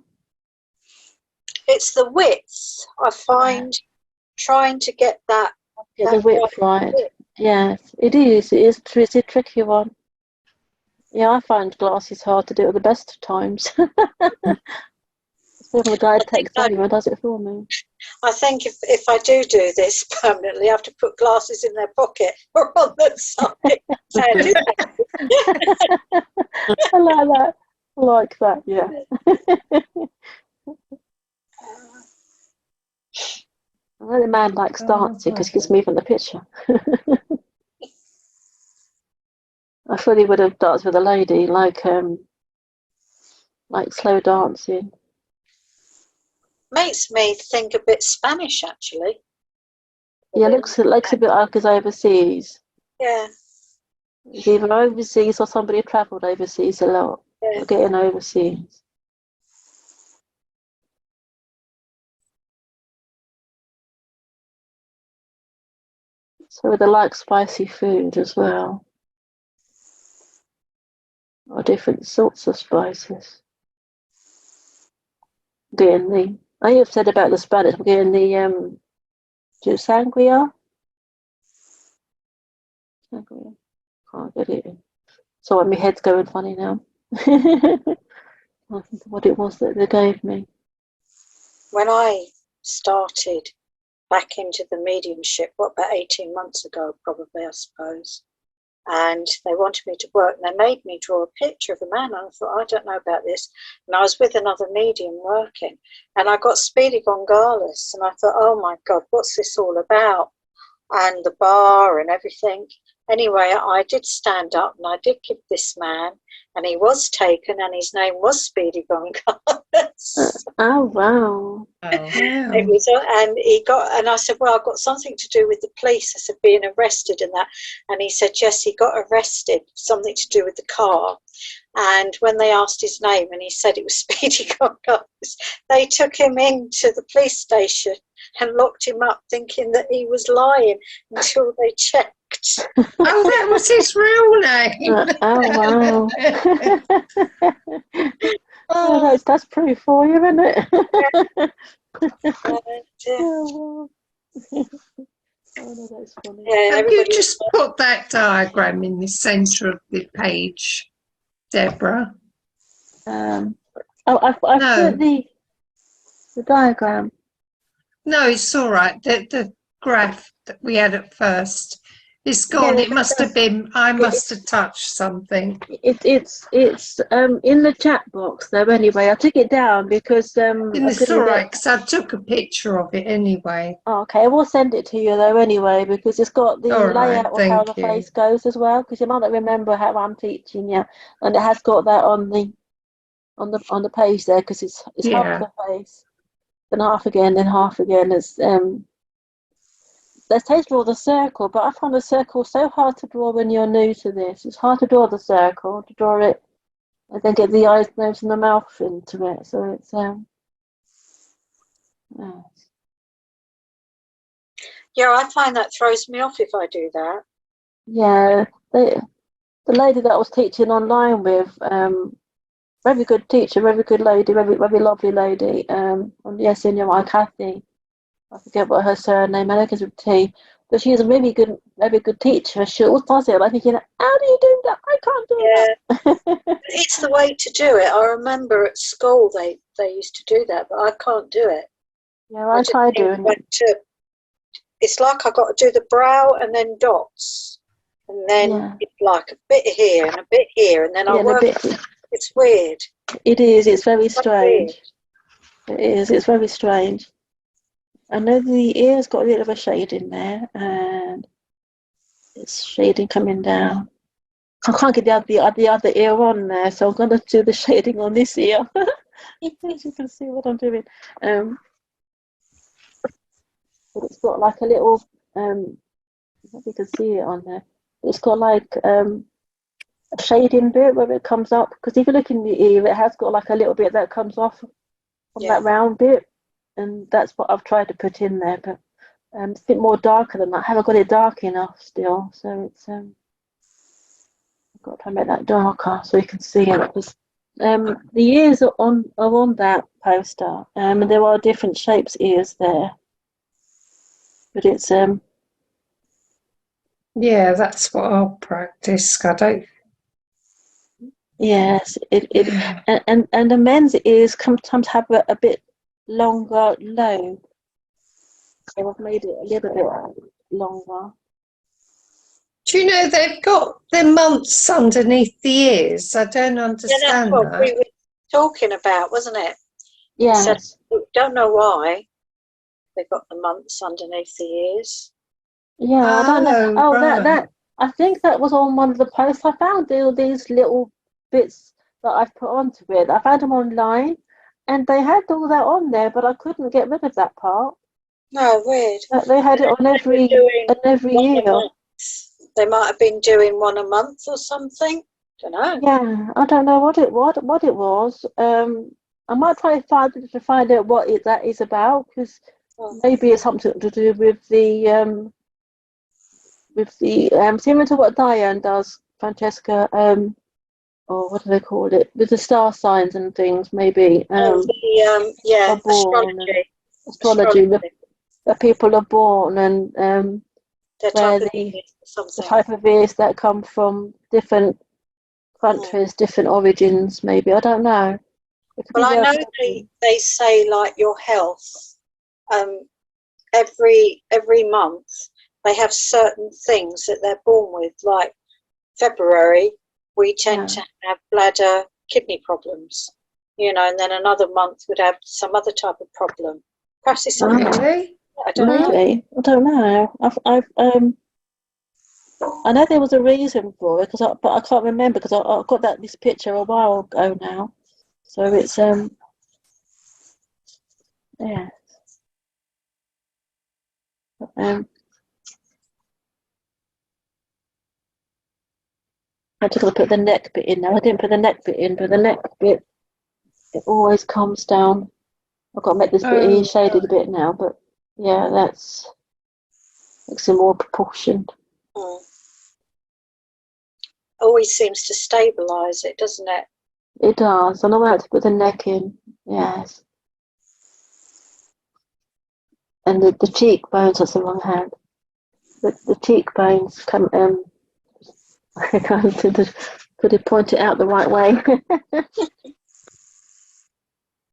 It's the width, I find, trying to get that. Get the width right. Yes, it is. It's a tricky one. Yeah, I find glasses hard to do at the best of times. Especially when the guy takes over and does it for me. I think if I do this permanently, I have to put glasses in their pocket or on the side. I like that. I like that, yeah. I know the man likes dancing because he gets me from the picture. I thought he would have danced with a lady, like slow dancing. Makes me think a bit Spanish, actually. Yeah, looks a bit like he's overseas. Yeah. He's either overseas or somebody travelled overseas a lot. Yeah. Getting overseas. So they like spicy food as well. Or different sorts of spices. I have said about the Spanish, we're getting the sangria. Sangria. Can't get it in. So my head's going funny now. I think what it was that they gave me. When I started back into the mediumship, about 18 months ago, probably, I suppose, and they wanted me to work, and they made me draw a picture of a man, and I thought, I don't know about this, and I was with another medium working, and I got Speedy Gonzales, and I thought, oh my God, what's this all about? And the bar and everything. Anyway, I did stand up and I did give this man, and he was taken, and his name was Speedy Gonzales. Oh wow! It was, and he got, and I said, well, I've got something to do with the police. I said, being arrested and that, and he said, yes, he got arrested, something to do with the car. And when they asked his name, and he said it was Speedy Gonzales, they took him into the police station and locked him up, thinking that he was lying until they checked. Oh, that was his real name. Oh wow! Oh, that's proof for you, isn't it? Oh, no, that's funny. Yeah, Have you just put that diagram in the centre of the page, Deborah? I've put the diagram. No, it's all right. The graph that we had at first, It's gone. Yeah, It must have been. I must have touched something. it's in the chat box though. Anyway, I took it down because And I it's couldn't all get. right because I took a picture of it anyway. Oh, okay, I will send it to you though anyway because it's got the All right, layout of how the thank you. face goes as well. Because you might not remember how I'm teaching you, and it has got that on the page there because it's half Yeah. the face, then half again, then half again. It's Let's take draw the circle, but I find the circle so hard to draw when you're new to this. It's hard to draw the circle, to draw it, and then get the eyes, nose, and the mouth into it. So it's Yeah, I find that throws me off if I do that. yeah. The lady that I was teaching online with, very good teacher, very good lady, very lovely lady. Yes, in your Kathy. I forget what her surname. I think it's with T. But she is a very good teacher. She always does it. I'm thinking, how do you do that? I can't do that. It's the way to do it. I remember at school they used to do that, but I can't do it. Yeah, I tried doing it. It's like I got to do the brow and then dots, and then it's like a bit here and a bit here, and then I work. It's weird. It is. It's very strange. It is. It's very strange. I know the ear's got a little of a shade in there, and it's shading coming down. I can't get the other ear on there, so I'm going to do the shading on this ear. As you can see what I'm doing. But it's got like a little, if you can see it on there, it's got like a shading bit where it comes up. Because if you look in the ear, it has got like a little bit that comes off from that round bit. And that's what I've tried to put in there. But it's a bit more darker than that. I haven't got it dark enough still. So it's, I've got to try and make that darker so you can see it. Because, the ears are on that poster. And there are different shapes ears there. But it's Yeah, that's what I'll practice. I don't. yes, and the men's ears sometimes have a bit longer lobe. So I've made it a little bit longer. Do you know they've got the months underneath the ears? I don't understand that's what that. we were talking about, wasn't it? Yes. So, don't know why they've got the months underneath the ears. Yeah, I don't know. Oh, right. that I think that was on one of the posts. I found all these little bits that I've put onto it. I found them online, and they had all that on there, but I couldn't get rid of that part. No, weird. They had it on every year. They might have been doing one a month or something. Don't know. Yeah, I don't know what it was. I might try to find out what that is about, because maybe it's something to do with the similar to what Diane does, Francesca, or what do they call it, with the star signs and things, maybe. Astrology. Where people are born and where the type of ears that come from different countries, different origins, maybe. I don't know. Well, I know they say like your health, every month they have certain things that they're born with. Like February, we tend to have bladder, kidney problems, and then another month would have some other type of problem. Perhaps it's something. I don't know. I don't know. I know there was a reason for it, but I can't remember because I got this picture a while ago now. So it's yeah. I just got to put the neck bit in now. I didn't put the neck bit in, but the neck bit, it always comes down. I've got to make this bit shaded a bit now, but yeah, that's makes it more proportioned. Always seems to stabilise it, doesn't it? It does, and I want to put the neck in, yes. And the cheekbones, that's the wrong hand. The cheekbones come, I could have pointed out the right way.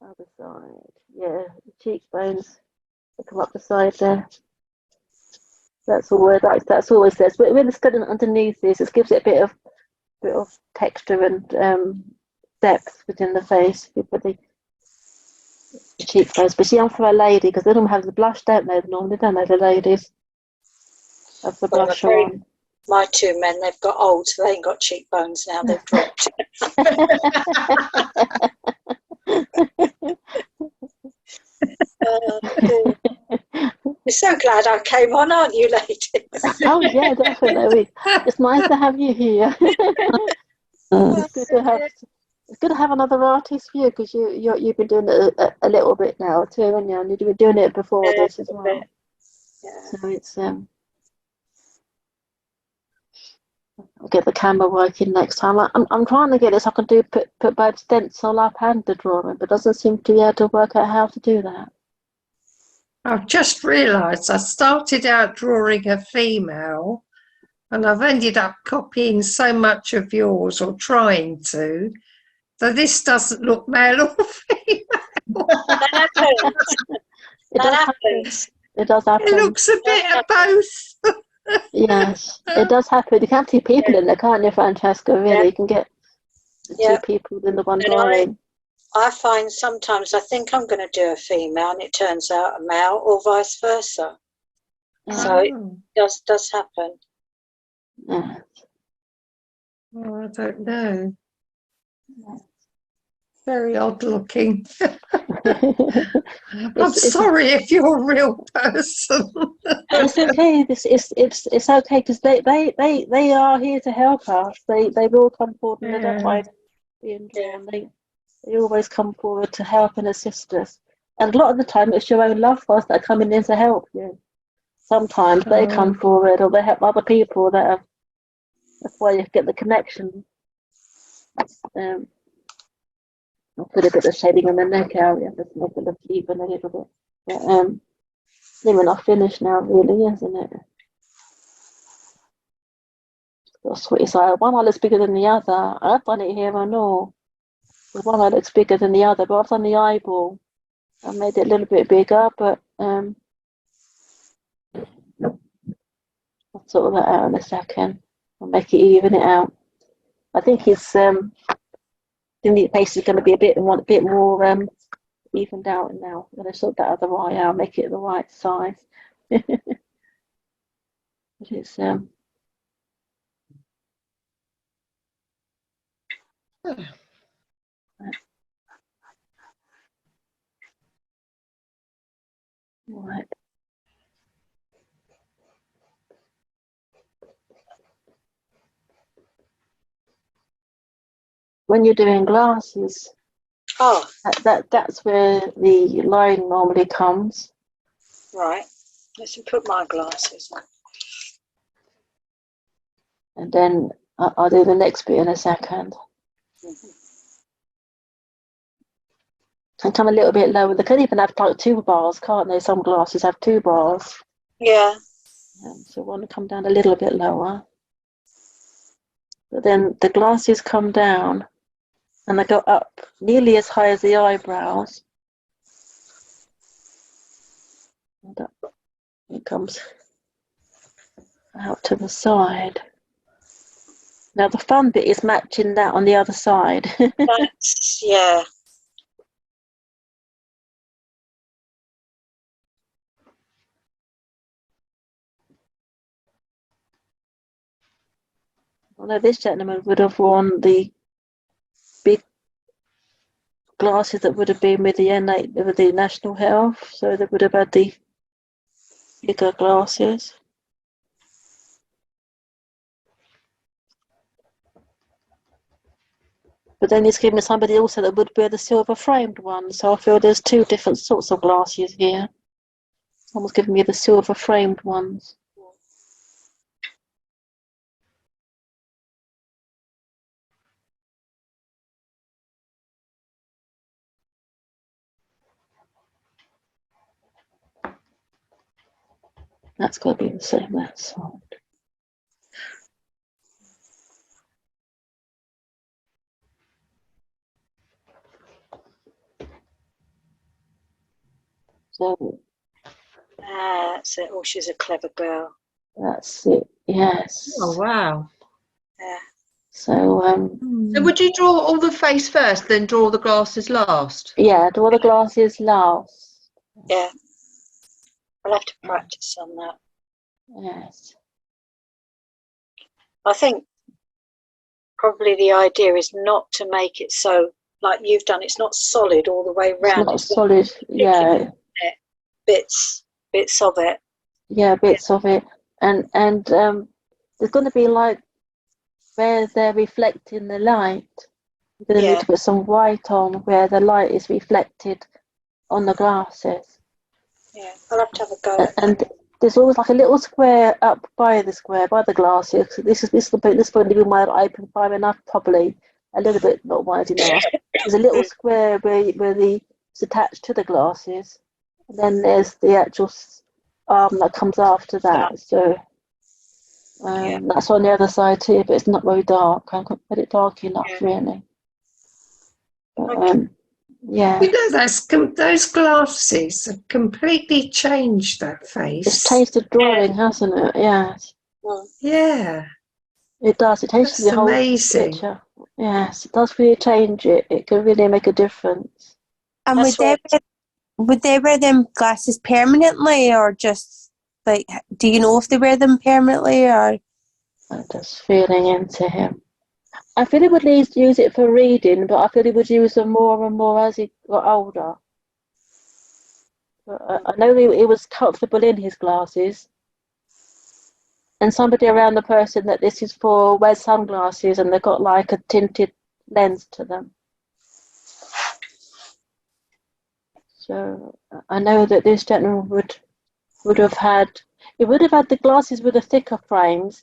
Other side, yeah, the cheekbones come up the side there. That's always that's always there. But when it's good underneath this, it gives it a bit of texture and depth within the face with the cheekbones. But see, I'm for a lady because they don't have the blush, don't they? Normally, don't they? The ladies have the Well, blush on. my two men, they've got old, so they ain't got cheekbones now. They've dropped. Cool. You're so glad I came on, aren't you, ladies? Oh yeah, definitely. It's nice to have you here. It's good to have another artist here because you've been doing it a little bit now too, and you've been doing it before this as well. Yeah. So it's I'll get the camera working next time. I'm trying to get this. I can put both stencil up and the drawing, but doesn't seem to be able to work out how to do that. I've just realised I started out drawing a female and I've ended up copying so much of yours or trying to. So this doesn't look male or female. That happens. It does happen. It looks a bit of both. Yes, it does happen. You can have two people in there, can't you, Francesca? Really, Yeah. you can get two people in the one drawing. I find sometimes I think I'm going to do a female and it turns out a male, or vice versa. So it does happen. Yeah. Oh, I don't know. Very odd looking. I'm sorry if you're a real person. It's okay. It's okay because they are here to help us. They will come forward and they don't mind being drawn. They always come forward to help and assist us. And a lot of the time, it's your own loved ones that are coming in to help you. Sometimes they come forward or they help other people that's why you get the connection. I'll put a bit of shading on the neck area just make it look even a little bit. But then we're not finished now, really, isn't it? Got a sweet side. One eye looks bigger than the other. I've done it here, I know. The one eye looks bigger than the other, but I've done the eyeball. I made it a little bit bigger, but I'll sort that out in a second. I'll make it even it out. I think his face is going to be a bit more evened out now. I'm going to sort that other eye out, make it the right size. But it's right. When you're doing glasses, that's where the line normally comes. Right. Let's put my glasses on. And then I'll do the next bit in a second. And come a little bit lower. They can even have like 2 bars, can't they? Some glasses have 2 bars. Yeah. So I want to come down a little bit lower. But then the glasses come down and they go up nearly as high as the eyebrows. And it comes out to the side. Now the fun bit is matching that on the other side. Yeah. Although this gentleman would have worn the big glasses that would have been with the National Health, so they would have had the bigger glasses. But then he's given me somebody also that would wear the silver framed one, so I feel there's 2 different sorts of glasses here. Someone's given me the silver framed ones. That's got to be the same that side. So That's it. Oh, she's a clever girl. That's it. Yes. Oh wow. Yeah. So So would you draw all the face first, then draw the glasses last? yeah, draw the glasses last. Yeah. I'll have to practice on that. Yes. I think probably the idea is not to make it so like you've done. It's not solid all the way It's round. not solid. Yeah. Bits of it. Yeah, bits of it. And there's going to be like where they're reflecting the light. You're going to need to put some white on where the light is reflected on the glasses. Yeah, I'll have to have a go at that. And there's always like a little square up by the glasses. This is probably why I open far enough, probably a little bit not wide enough. There's a little square where it's attached to the glasses, and then there's the actual arm that comes after that. So that's on the other side too, but it's not very dark. I can't put it dark enough, really. But, yeah. You know, those glasses have completely changed that face. It's changed the drawing, hasn't it? Yes. Yeah. It does. It changes That's the whole amazing. picture. Yes, it does really change it. It can really make a difference. And would they wear them glasses permanently, or just like, do you know if they wear them permanently, or? I'm just feeling into him. I feel he would use it for reading, but I feel he would use them more and more as he got older. But I know he was comfortable in his glasses. And somebody around the person that this is for wears sunglasses, and they've got like a tinted lens to them. So I know that this gentleman would have had the glasses with the thicker frames,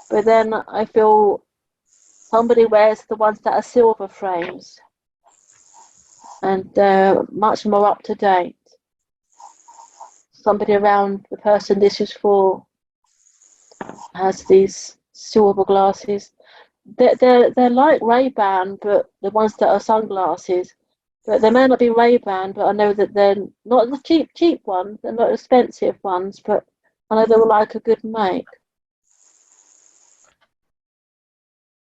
but then I feel somebody wears the ones that are silver frames, and they're much more up to date. Somebody around the person this is for has these silver glasses. They're like Ray-Ban, but the ones that are sunglasses. But they may not be Ray-Ban, but I know that they're not the cheap ones. They're not expensive ones, but I know they were like a good make.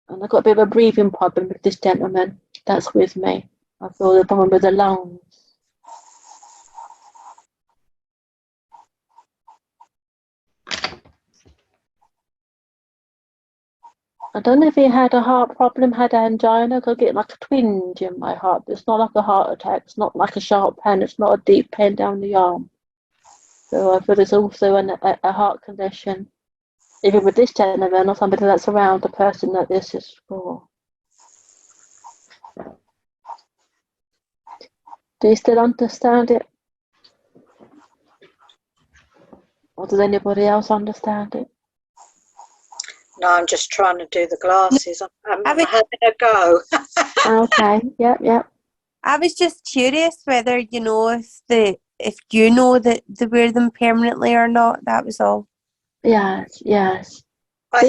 And I've got a bit of a breathing problem with this gentleman that's with me. I feel the problem with the lungs. I don't know if he had a heart problem, had angina. I get like a twinge in my heart. It's not like a heart attack. It's not like a sharp pain. It's not a deep pain down the arm. So I feel there's also a heart condition, even with this gentleman or somebody that's around the person that this is for. Do you still understand it? Or does anybody else understand it? No, I'm just trying to do the glasses. I'm having a go. Okay, yep. I was just curious whether you know if you know that they wear them permanently or not. That was all. Yes. I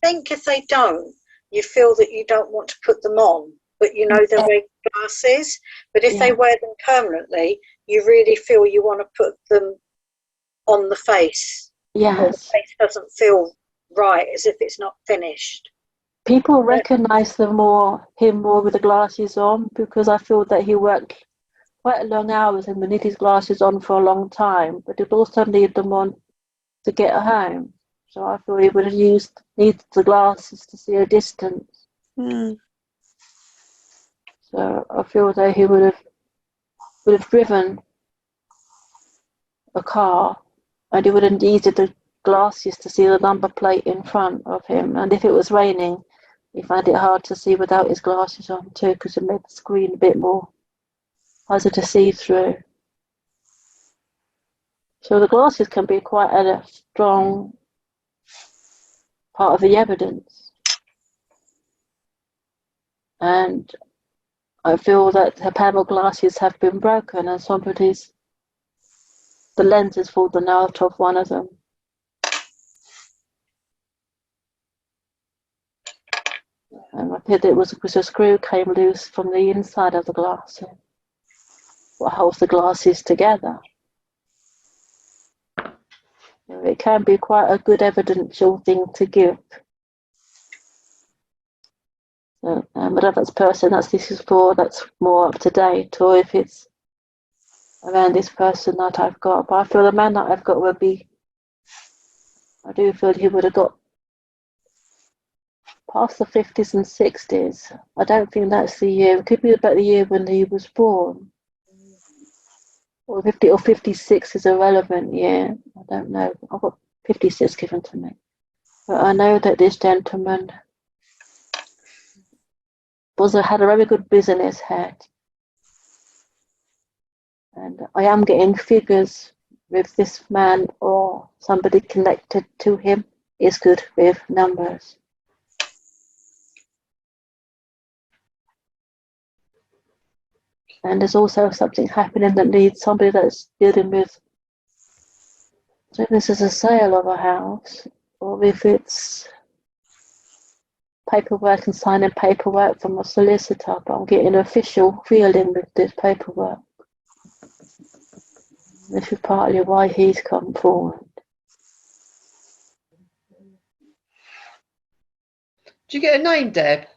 think if they don't, you feel that you don't want to put them on, but you know they're regular glasses. But if they wear them permanently, you really feel you want to put them on the face. Yes. Or the face doesn't feel right, as if it's not finished. People recognise him more with the glasses on, because I feel that he worked quite long hours and would need his glasses on for a long time, but he'd also need them on to get home. So I feel he would have needed the glasses to see a distance. So I feel that he would have driven a car, and he would have needed the glasses to see the number plate in front of him. And if it was raining, he found it hard to see without his glasses on too, because it made the screen a bit more harder to see through. So the glasses can be quite a strong part of the evidence. And I feel that the panel glasses have been broken, and the lens has fallen out of one of them. And I think it was because a screw came loose from the inside of the glass, what holds the glasses together. It can be quite a good evidential thing to give. So, whatever that's person this is for, that's more up to date, or if it's around this person that I've got. But I feel the man that I've got would be, I do feel he would have got past the 50s and 60s. I don't think that's the year. It could be about the year when he was born. Or 50 or 56 is irrelevant year. I don't know. I've got 56 given to me. But I know that this gentleman had a very good business head. And I am getting figures with this man or somebody connected to him is good with numbers. And there's also something happening that needs somebody that's dealing with, so if this is a sale of a house, or if it's paperwork and signing paperwork from a solicitor, but I'm getting official feeling with this paperwork. This is partly why he's come forward. Do you get a name, Deb?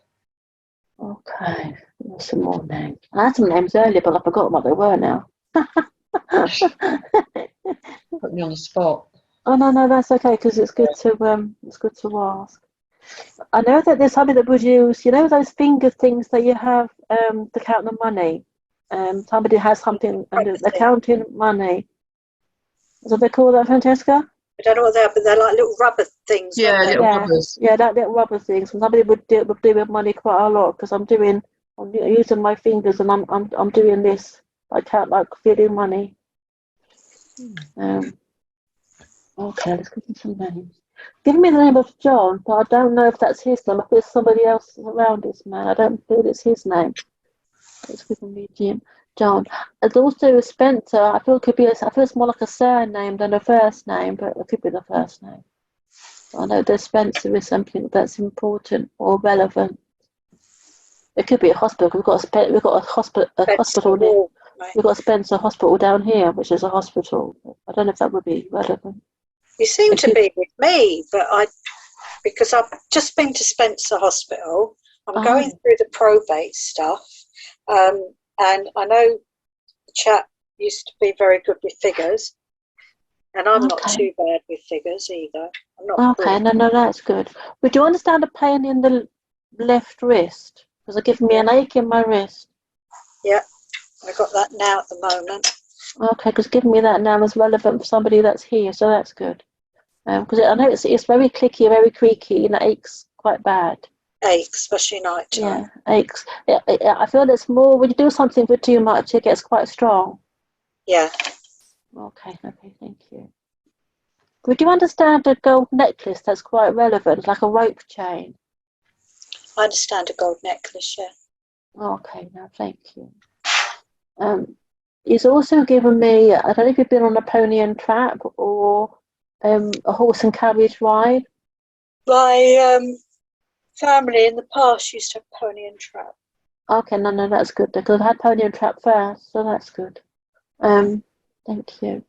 Okay, there's some more names. I had some names earlier, but I forgot what they were now. Put me on the spot. Oh no, that's okay, because it's good to ask. I know that there's something that was used. You know those finger things that you have to count the money. Somebody has something and they're counting money. Is that they call that, Francesca? I don't know what they are, but they're like little rubber things. Yeah, aren't they? little rubbers. Yeah, that little rubber things. And somebody would do with money quite a lot because I'm using my fingers and I'm doing this. I count like feeling money. Okay, let's give him some names. Give me the name of John, but I don't know if that's his name. If there's somebody else around this man, I don't feel it's his name. Let's give me Jim. John. There's also Spencer. I feel it's more like a surname than a first name, but it could be the first name. I know that Spencer is something that's important or relevant. It could be a hospital. We've got a hospital near. We've got Spencer Hospital down here, which is a hospital. I don't know if that would be relevant. You seem to be with me, but because I've just been to Spencer Hospital. I'm going through the probate stuff, and I know the chap used to be very good with figures, and I'm not too bad with figures either. I'm not. Okay, no, that's good. Would you understand the pain in the left wrist? Because it's giving me an ache in my wrist. Yeah, I got that now at the moment. Okay, because giving me that now is relevant for somebody that's here, so that's good. Because I know it's very clicky, very creaky, and it aches quite bad. Aches, especially night time. Yeah, aches. I feel it's more when you do something for too much, it gets quite strong. Yeah. Okay, thank you. Would you understand a gold necklace that's quite relevant, like a rope chain? I understand a gold necklace, yeah. Okay, now thank you. He's also given me, I don't know if you've been on a pony and trap or a horse and carriage ride. My family in the past used to have pony and trap. Okay, no, that's good because I've had pony and trap first, so that's good. Thank you.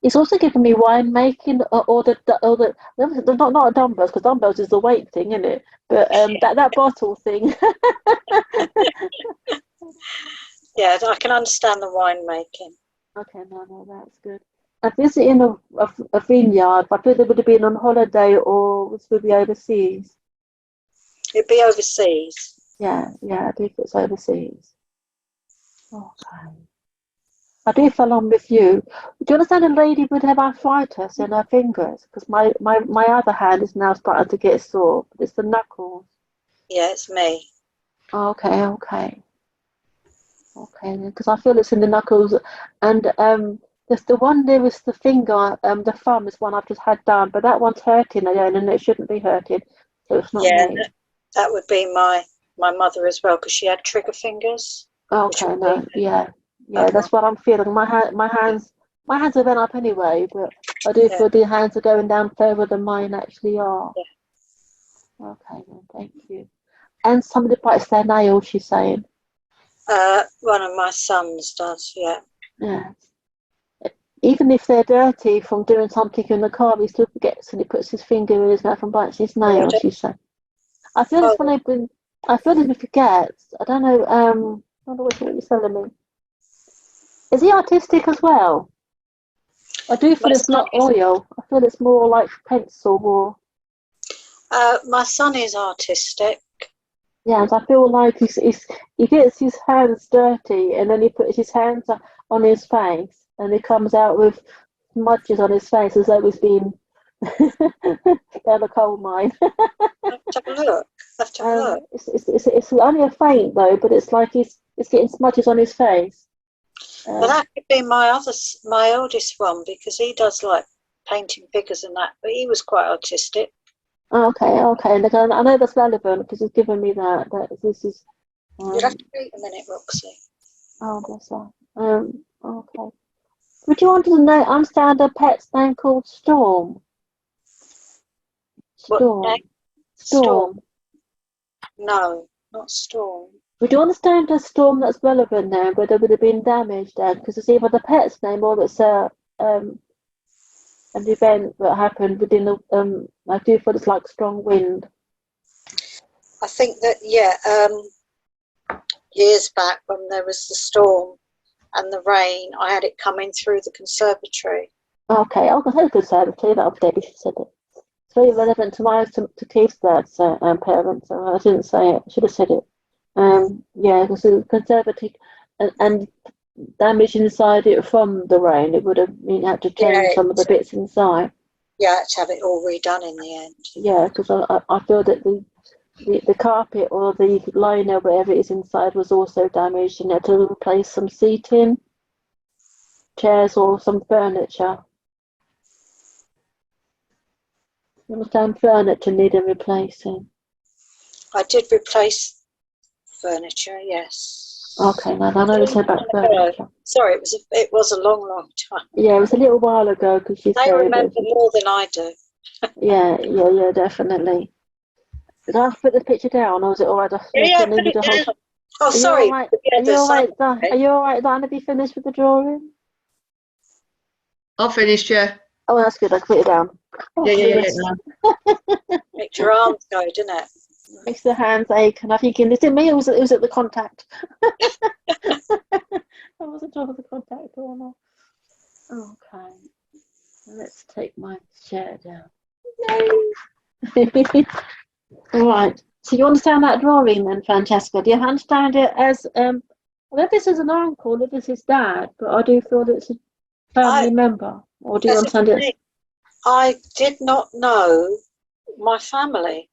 He's also given me wine making or the not dumbbells because dumbbells is the weight thing, isn't it? But that bottle thing. Yeah, I can understand the wine making. Okay, no, that's good. I'm visiting a vineyard, but I thought they would have been on holiday or would be overseas. It'd be overseas. Yeah, I think it's overseas. Okay. I do fell on with you. Do you understand a lady would have arthritis in her fingers? Because my other hand is now starting to get sore, but it's the knuckles. Yeah, it's me. Okay, because I feel it's in the knuckles, and there's the one nearest the finger, the thumb is one I've just had done, but that one's hurting again, and it shouldn't be hurting, so it's not me. That would be my mother as well, because she had trigger fingers. Okay, no, yeah, that's what I'm feeling. My hands are bent up anyway, but I do feel the hands are going down further than mine actually are. Yeah. Okay, then, thank you. And somebody bites their nails, she's saying. One of my sons does, yeah. Yeah. even if they're dirty from doing something in the car, he still forgets and he puts his finger in his mouth and bites his nail, she said. I feel this when I feel this when he forgets. I don't know, I don't know what you're telling me. Is he artistic as well? I do feel it's not oil. I feel it's more like pencil or... My son is artistic. Yeah, and I feel like he gets his hands dirty and then he puts his hands on his face and he comes out with smudges on his face as though he's been down a coal mine. Have to have a look. Have to have a look. It's only a feint though, but it's like he's getting smudges on his face. Well, that could be my oldest one, because he does like painting figures and that, but he was quite artistic. Okay. And again, I know that's relevant because he's given me that this is. You'll have to wait a minute, Roxy. Oh, bless her. Okay. Would you want to understand a pet's name called Storm? Storm. What name? Storm. No, not Storm. Would you understand a storm that's relevant now, but there would have been damage there? Because it's either the pet's name or it's an event that happened within the. I do feel it's like strong wind. I think that, years back when there was the storm and the rain, I had it coming through the conservatory. Okay, I'll go to the conservatory. That'll be Debbie, she said it. It's very relevant to Keith's dad's parents. So I didn't say it. I should have said it. Because the conservatory and damage inside it from the rain, it would have had to change some of the bits inside. Yeah, I had to have it all redone in the end. Yeah, because I feel that the carpet or the liner, whatever it is inside, was also damaged and had to replace some seating, chairs or some furniture. You understand, furniture needed replacing. I did replace furniture, yes. Okay, now I know you said about furniture. Sorry, it was a long time. Yeah, it was a little while ago because she said. They remember more than I do. Yeah, definitely. Did I put the picture down, or was it all right? Put it down. Oh, sorry. Are you all right, Are you all right, Dan? Have you finished with the drawing? I've finished, yeah. Oh, that's good. I can put it down. Yeah. Makes your arms go, doesn't it? Makes the hands ache, and I think is it me or it was at the contact? I wasn't sure if it was the contact or not. Okay, let's take my chair down. Yay! All right. So you understand that drawing then, Francesca? Do you understand it as well, if this is an uncle, if this is dad, but I do feel that it's a family member, or do you understand it? I did not know my family.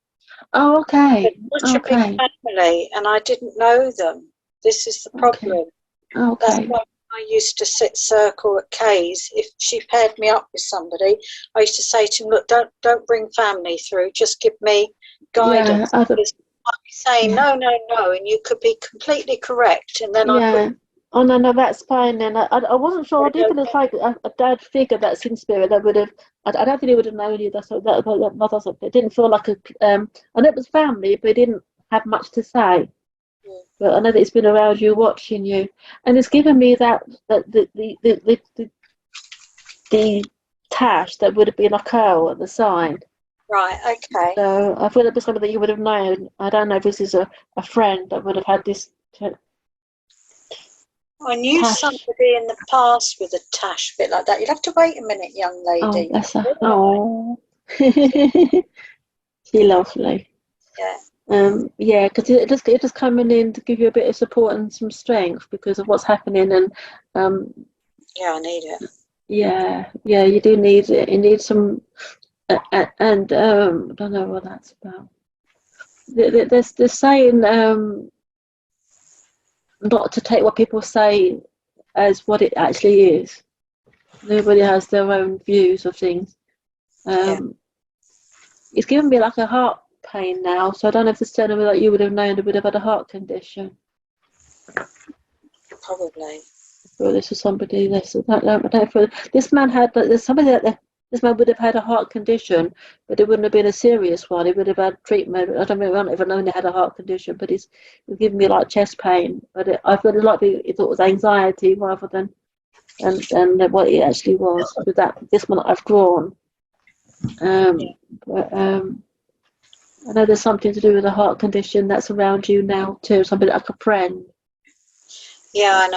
Oh, okay. Such a big family, and I didn't know them. This is the problem. Okay. That's why I used to sit circle at Kay's. If she paired me up with somebody, I used to say to him, "Look, don't bring family through. Just give me guidance." Yeah, because I'd be saying no, and you could be completely correct, and then I could. Oh no, that's fine then. I wasn't sure. I did feel it's like a dad figure that's in spirit that would have. I don't think he would have known you. It didn't feel like a. I know it was family, but it didn't have much to say. But I know that it's been around you, watching you, and it's given me that the tash that would have been a curl at the side. Right. Okay. So I feel it was something that you would have known. I don't know if this is a friend that would have had this. I knew somebody in the past with a tash bit like that. You'll have to wait a minute, young lady. Oh, bless her. Oh, she's lovely. Yeah. Yeah, because it just coming in to give you a bit of support and some strength because of what's happening, and yeah, I need it. Yeah, you do need it. You need some, and I don't know what that's about. They're saying not to take what people say as what it actually is. Nobody has their own views of things. It's given me like a heart pain now, so I don't know if it's telling me that you would have known it would have had a heart condition. Probably. Well, this is somebody. This man had. There's somebody that this man would have had a heart condition, but it wouldn't have been a serious one. He would have had treatment. I don't even know he had a heart condition, but he's giving me like chest pain. But I feel like he thought it was anxiety rather than and what it actually was with this one that I've drawn. But I know there's something to do with a heart condition that's around you now too, somebody like a friend. Yeah, I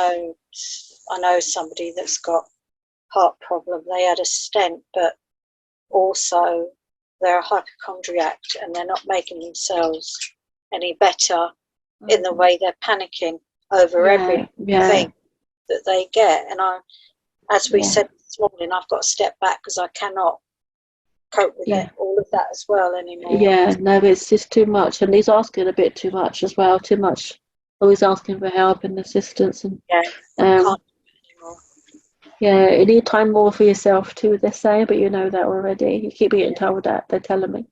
know somebody that's got heart problem. They had a stent, but also they're a hypochondriac and they're not making themselves any better in the way they're panicking over everything that they get. And as we said this morning, I've got to step back because I cannot cope with all of that as well anymore. Yeah, no, it's just too much, and he's asking a bit too much as well. Too much. Always asking for help and assistance, and can't do it anymore. Yeah, you need time more for yourself too. They're saying, but you know that already. You keep getting told that. They're telling me.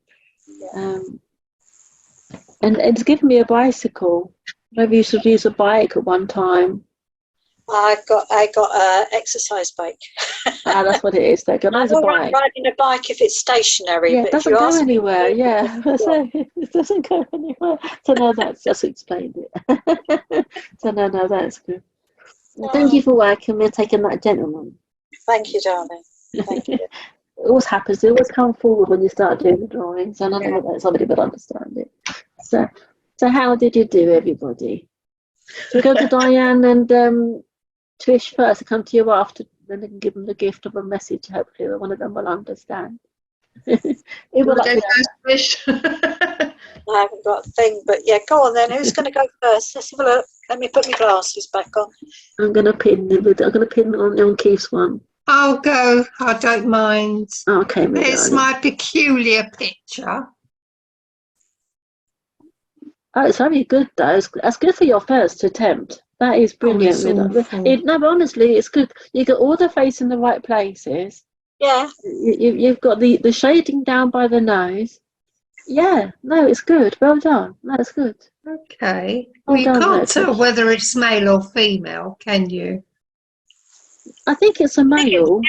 And it's given me a bicycle. Maybe you should use a bike at one time. I got a exercise bike. That's what it is. They're going to bike. Riding a bike if it's stationary. Yeah, but it doesn't if you go ask anywhere. me, It doesn't go anywhere. So no, that's just explained it. So no, that's good. Well, thank you for working with taking that gentleman. Thank you, darling. Thank you. It always happens. They always come forward when you start doing the drawings, and I know that somebody would understand it. So how did you do, everybody? So we go to Diane and Trish first. I come to you after, then they can give them the gift of a message. Hopefully, one of them will understand. It will like Trish? I haven't got a thing, but yeah, go on then. Who's going to go first? Let's have a look. Let me put my glasses back on. I'm going to pin on Keith's one. I'll go. I don't mind. Okay, It's my peculiar picture. Oh, it's very good though. That's good for your first attempt. That is brilliant. No, but honestly, it's good. You got all the face in the right places. Yeah. You've got the shading down by the nose. Yeah, no, it's good. Well done. That's good. Okay. Well, you can't tell whether it's male or female, can you? I think it's a male.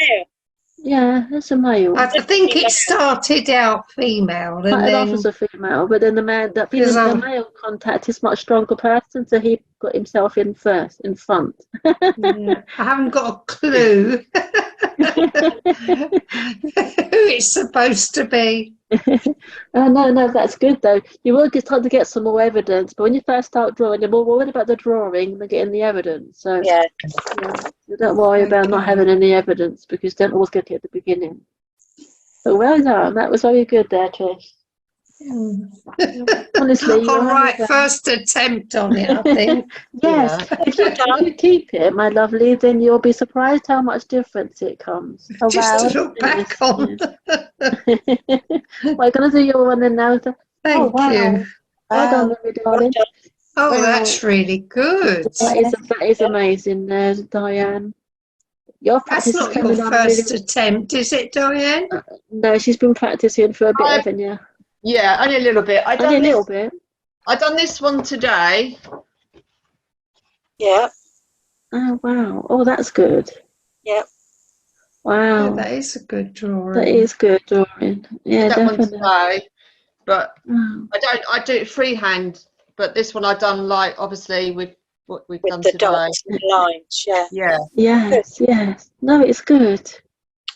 Yeah, it's a male. I think it started out female, and then was a female, but then the male contact is much stronger person, so he got himself in front. I haven't got a clue who it's supposed to be. No, that's good though. You will get time to get some more evidence, but when you first start drawing, you're more worried about the drawing than getting the evidence. So you don't worry about not having any evidence because you don't always get it at the beginning. So well done. That was very good there, Trish. Honestly, all right, first attempt on it, I think. Yes, if you keep it, my lovely, then you'll be surprised how much difference it comes. Oh, just to look back on. We're going to do your one then now. Thank you. Well done, lovely darling. Oh, that's really good. That is amazing, Diane. Your practice That's not your first attempt, is it, Diane? No, she's been practicing for a bit, haven't you? Yeah, only a little bit. I done this one today. Yeah. Oh wow! Oh, that's good. Yep. Wow. Yeah, that is a good drawing. That is good drawing. Yeah, definitely. Today, but I do it freehand. But this one I done like obviously with what we've done the today. dots and lines. Yeah. Yes. No, it's good.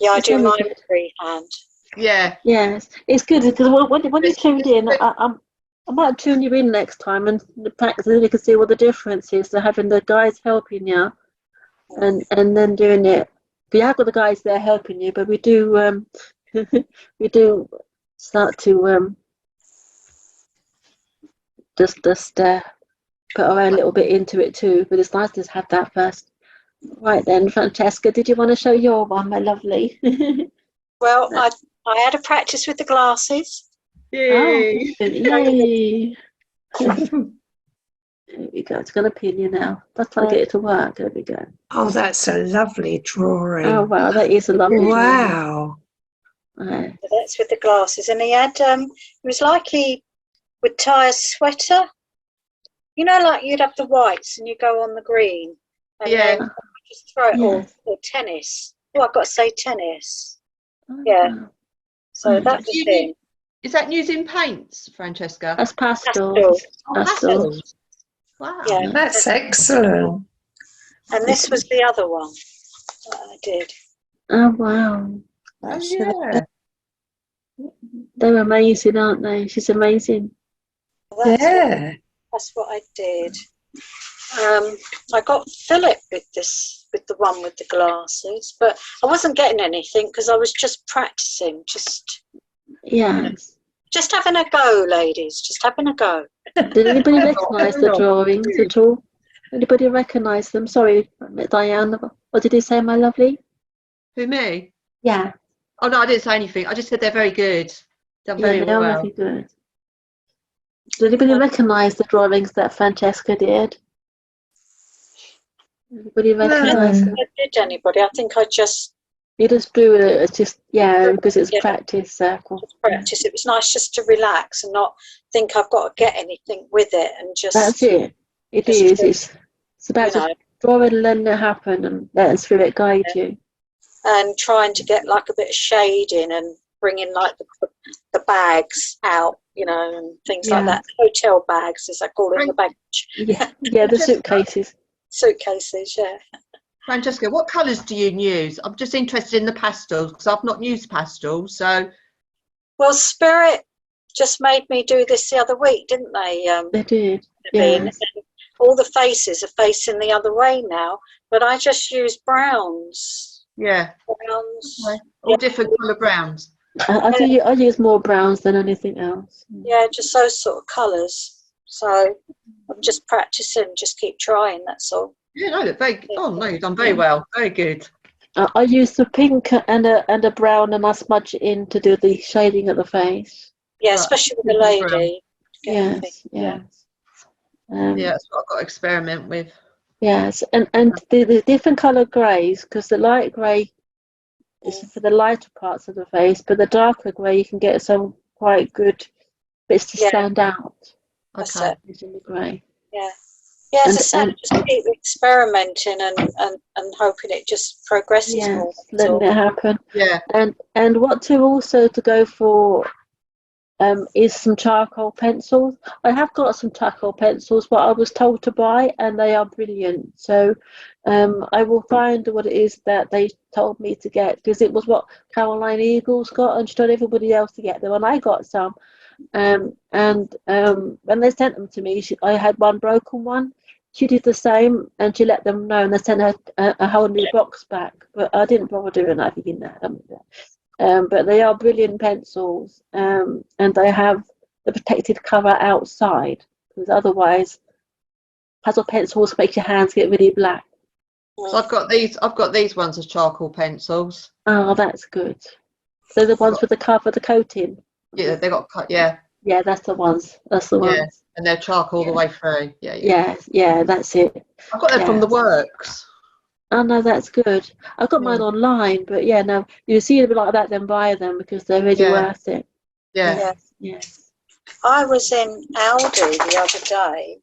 Yeah, I do mine freehand. Yeah. Yes, it's good because when you tuned in, I might tune you in next time and practice, and then you can see what the difference is to having the guys helping you, and then doing it. We have got the guys there helping you, but we do we do start to just put our own little bit into it too. But it's nice to have that first. Right then, Francesca, did you want to show your one, my lovely? Well, I had a practice with the glasses. Yay! Oh, yay! There we go. It's going to pin you now. Let's try to get it to work. There we go. Oh, that's a lovely drawing. Oh wow, that is a lovely drawing. Wow. Right. So that's with the glasses, and he had it was like he would tie a sweater. You know, like you'd have the whites and you go on the green. And then just throw it or tennis. Oh, I've got to say tennis. Oh, So that was it. Is that using paints, Francesca? That's pastels. Wow. Yeah, that's excellent. And this was the other one. I did. Oh wow. Oh, That's yeah. They're amazing, aren't they? She's amazing. Yeah. That's what I did. I got Philip with the one with the glasses, but I wasn't getting anything because I was just practicing, just having a go, ladies, just having a go. Did anybody recognise the drawings at all? Anybody recognise them? Sorry, Diane. What did you say, my lovely? Who, me? Yeah. Oh, no, I didn't say anything. I just said they're very good. Done very They are well. really good. Did anybody recognise the drawings that Francesca did? Anybody recognise them? Did anybody? I think I just You just drew it. It's just because it's practice circle. just practice. It was nice just to relax and not think I've got to get anything with it, and just That's it. It just is. to, It's about you know, just draw it and letting it happen and letting spirit guide you. and trying to get like a bit of shading and bringing like the bags out, you know, and things like that. Hotel bags, as I call it, in the baggage. Yeah, the suitcases. Suitcases, yeah. Francesca, what colours do you use? I'm just interested in the pastels because I've not used pastels. So, Well, Spirit just made me do this the other week, didn't they? They did. And all the faces are facing the other way now, but I just use browns. yeah, Browns. all different colour browns. I use more browns than anything else. Yeah, just those sort of colours. So I'm just practicing, just keep trying, that's all. Yeah, no, they're very. Oh no, you've done very well. Very good. I use the pink and a brown, and I smudge it in to do the shading of the face. Yeah, especially with the lady. Yes. Yeah, that's what I've got to experiment with. Yes, and the different colour greys, because the light grey is for the lighter parts of the face, but the darker grey you can get some quite good bits to stand out. Okay. In the grey. Yeah. Yeah, as I said, just keep experimenting and hoping it just progresses more. Letting it happen. Yeah. And what to go for is some charcoal pencils. I have got some charcoal pencils, but I was told to buy, and they are brilliant. So I will find what it is that they told me to get, because it was what Caroline Eagles got, and she told everybody else to get them, and I got some. And when they sent them to me, I had one broken one. She did the same, and she let them know, and they sent her a whole new box back. But I didn't bother doing anything in that. But they are brilliant pencils, and they have the protected cover outside, because otherwise puzzle pencils make your hands get really black. So I've got these ones as charcoal pencils. Oh, that's good. They're the ones with the cover, the coating. Yeah, they got cut. Yeah, that's the ones. Ones. And they're charcoal all the way through. Yeah, that's it. I've got them from the works. Oh no, that's good. I got mine online, but no, you see them like that, then buy them, because they're really worth it. Yes. I was in Aldi the other day,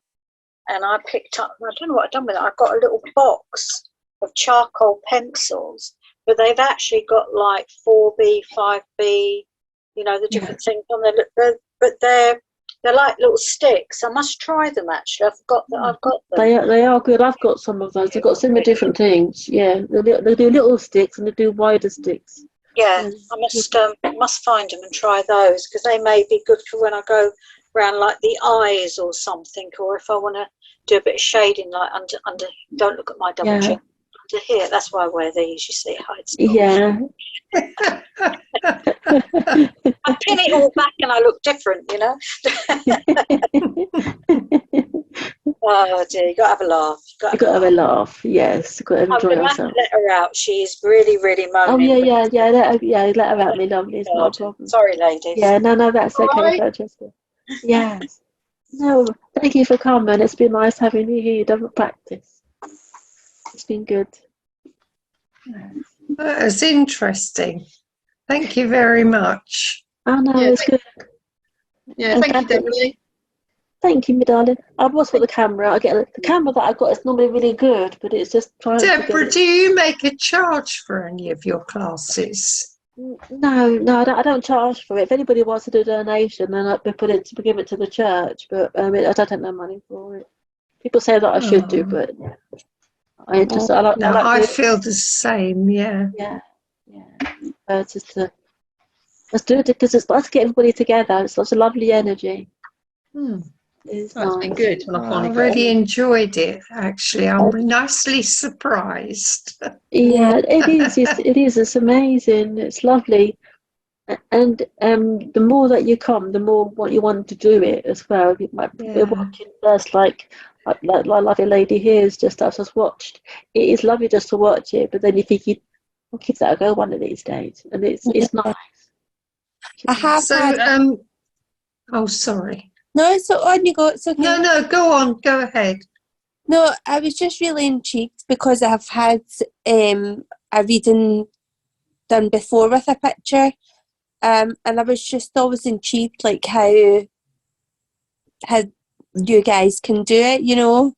and I picked up, I don't know what I've done with it, I got a little box of charcoal pencils, but they've actually got like 4B, 5B, you know, the different things on there, but they're like little sticks. I must try them, actually. I forgot that I've got them. They are good. I've got some of those. They've got so many different things. Yeah, they do little sticks and they do wider sticks. Yeah, I must find them and try those, because they may be good for when I go around like the eyes or something, or if I want to do a bit of shading like under. Don't look at my double chin. Under here, that's why I wear these. You see, it hides. Yeah. I pin it all back and I look different, you know. Oh dear, you got to have a laugh. You got to have a laugh. Yes, got to enjoy I'm going to have yourself. to let her out. She's really, really moaning. Oh yeah. Let her out, me lovely. It's not a problem. Sorry, ladies. Yeah, no, that's okay, Francesca. Yes. No, thank you for coming. It's been nice having you here. You've done practice. It's been good. That was interesting. Thank you very much. Oh no, it's good. Yeah, thank you, Debbie. Thank you, my darling. I've also got the camera. The camera that I've got is normally really good, but it's just trying Deborah, do you make a charge for any of your classes? No, I don't charge for it. If anybody wants to do a donation, then I'd give it to the church. But I don't take no money for it. People say that I should do, but I just I No, like I the, feel the same. Yeah. yeah. Just to let's do it because it's nice to get everybody together. It's such a lovely energy. Hmm. It's That's been nice. good when I I finally got really on. enjoyed it. Actually, I'm nicely surprised. Yeah, it is. It is. It's amazing. It's lovely. And the more that you come, the more what you want to do it as well. We're Yeah. watching first, like lovely lady here has just us watched. It is lovely just to watch it, but then you think I'll give that a go one of these days, and it's nice. I have So, had. oh, sorry. No, so on you go. It's okay. No, go on. Go ahead. No, I was just really intrigued because I've had a reading done before with a picture, and I was just always intrigued, like how you guys can do it, you know.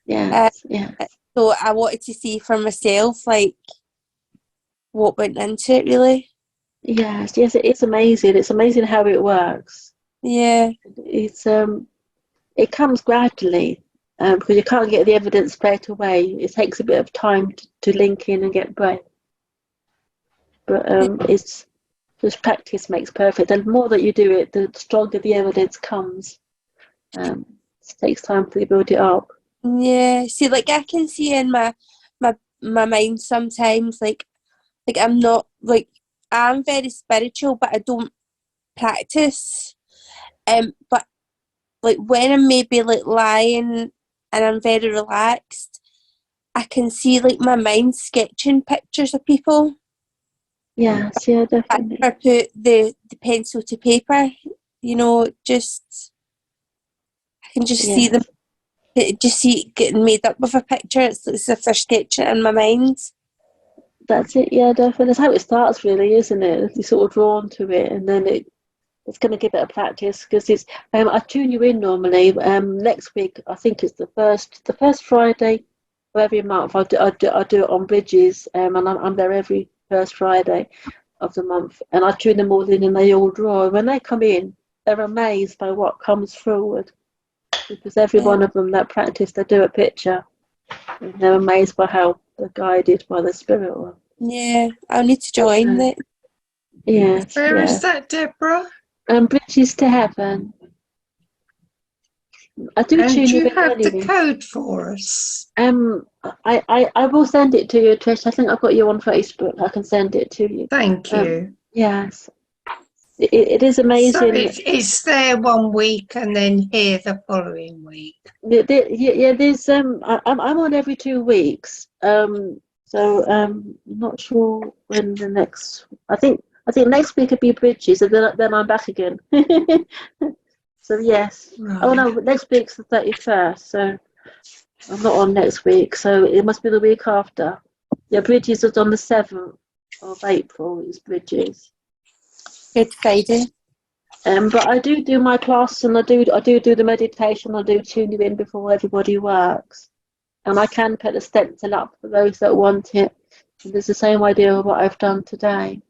Yes, yeah. So I wanted to see for myself, like what went into it, really. Yes, it is amazing. It's amazing how it works. Yeah, It's it comes gradually because you can't get the evidence straight away. It takes a bit of time to link in and get breath. But it's just practice makes perfect. And the more that you do it, the stronger the evidence comes. It takes time to build it up. yeah. See, like I can see in my mind sometimes, like I'm not like I'm very spiritual, but I don't practice. But like when I'm maybe like lying and I'm very relaxed, I can see like my mind sketching pictures of people. Yes, yeah, I definitely. never put the pencil to paper, you know, just I can just see them, just see it getting made up with a picture. It's as if they're sketching it in my mind. That's it, yeah, definitely. That's how it starts, really, isn't it? You're sort of drawn to it, and then it's going to give it a practice because it's. I tune you in normally. Next week, I think it's the first Friday of every month. I do it on Bridges, and I'm there every first Friday of the month, and I tune them all in, and they all draw. And when they come in, they're amazed by what comes forward because every one of them that practice, they do a picture, and they're amazed by how they're guided by the spirit one. Yeah, I'll need to join it. Yes, Where is yes. that, Deborah? Bridges to Heaven. I do And tune do you you in have the anyway. code for us? I will send it to you, Trish. I think I've got you on Facebook. I can send it to you. Thank you. Yes, it is So amazing. it's there one week and then here the following week. Yeah, there's I'm on every 2 weeks. So I'm not sure when the next. I think next week would be Bridges, and then I'm back again. So yes. Oh Right. no, next week's the 31st. So I'm not on next week. So it must be the week after. Yeah, Bridges is on the 7th of April. It's Bridges. Good Friday. But I do my class, and I do the meditation. I do tune you in before everybody works, and I can put the stencil up for those that want it. And it's the same idea of what I've done today.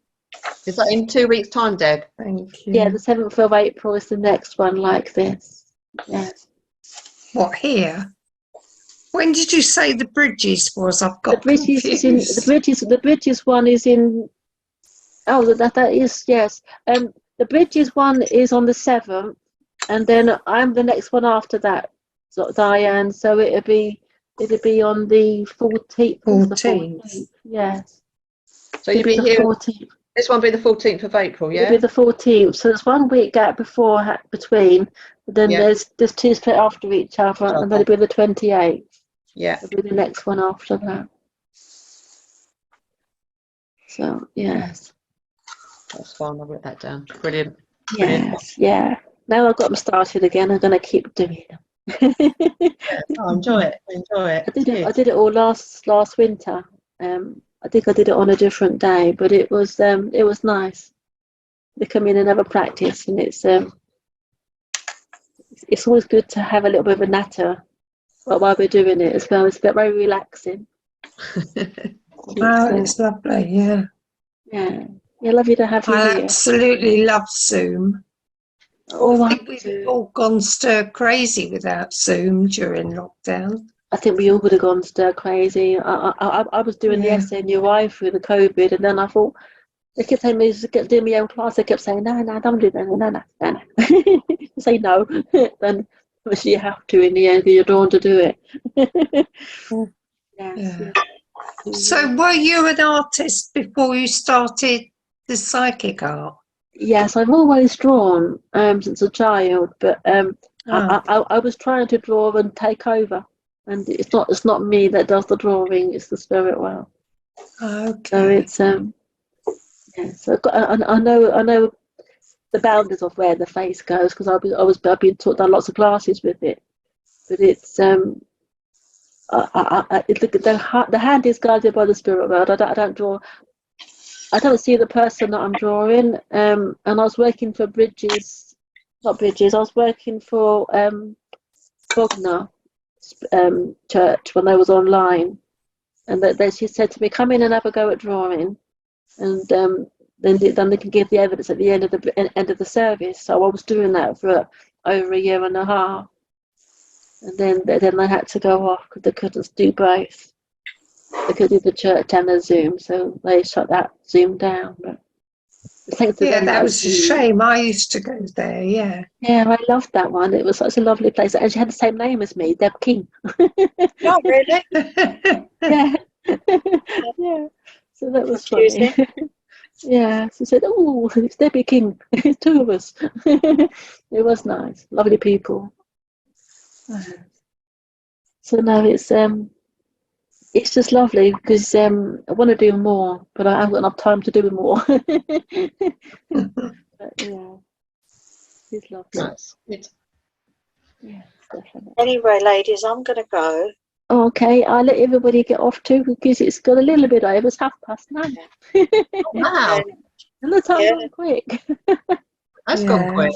Is that in 2 weeks' time, Deb? Thank you. Yeah, the 7th of April is the next one like this. Yes. What, here? When did you say the Bridges was? I've got The Bridges is in confused. the Bridges one is in. Oh, that is yes. The Bridges one is on the 7th, and then I'm the next one after that, so Diane. So it'll be on the 14th. 14th. Yes. So you'll be the here. 14th. This one will be the 14th of April, It'll yeah? be the 14th. So there's 1 week gap between. But then Yeah. there's 2 straight after each other, and then it'll be the 28th. Yeah. It'll be the next one after that. So yes. That's fine. I'll write that down. Brilliant. Yes. Yeah. Now I've got them started again. I'm going to keep doing them. Oh, enjoy it. Enjoy it. I did it all last winter. I think I did it on a different day, but it was nice. They come in and have a practice, and it's always good to have a little bit of a natter while we're doing it as well. It's very relaxing. Wow, it's lovely, yeah. Yeah. Lovely to have you I here. absolutely love Zoom. Oh, I think we've all gone stir crazy without Zoom during lockdown. I think we all would have gone stir crazy. I was doing the Yeah. SNUI through the COVID, and then I thought they kept telling me to do my own class. They kept saying, no, don't do that, no. Say no, then obviously you have to in the end. You're drawn to do it. Yes. Yeah. So were you an artist before you started the psychic art? Yes, I've always drawn since a child, but Oh, I was trying to draw and take over, and it's not me that does the drawing; it's the spirit world. So okay. it's yeah. So I know the boundaries of where the face goes because I've been taught done lots of classes with it, but it's the hand is guided by the spirit world. I don't draw. I don't see the person that I'm drawing. And I was working for not Bridges. I was working for Bognor Church when I was online, and that she said to me, "Come in and have a go at drawing," and then they can give the evidence at the end of the service. So I was doing that for over a year and a half, and then I had to go off because they couldn't do both. They could do the church and the Zoom, so they shut that Zoom down. But thanks to Yeah, them, that was a shame. I used to go there, yeah. yeah, I loved that one. It was such a lovely place, and she had the same name as me, Deb King. Oh, really? Yeah, yeah. So that was Confusing. funny. Yeah, she said, "Oh, it's Debbie King. It's two of us." It was nice, lovely people. So no, it's just lovely because I want to do more, but I haven't got enough time to do more. But yeah, it's lovely. Nice. Good. Yeah, definitely. Anyway, ladies, I'm going to go. Okay, I'll let everybody get off too because it's got a little bit over. It's 9:30. Wow, And the time Yeah. gone quick. that's gone quick.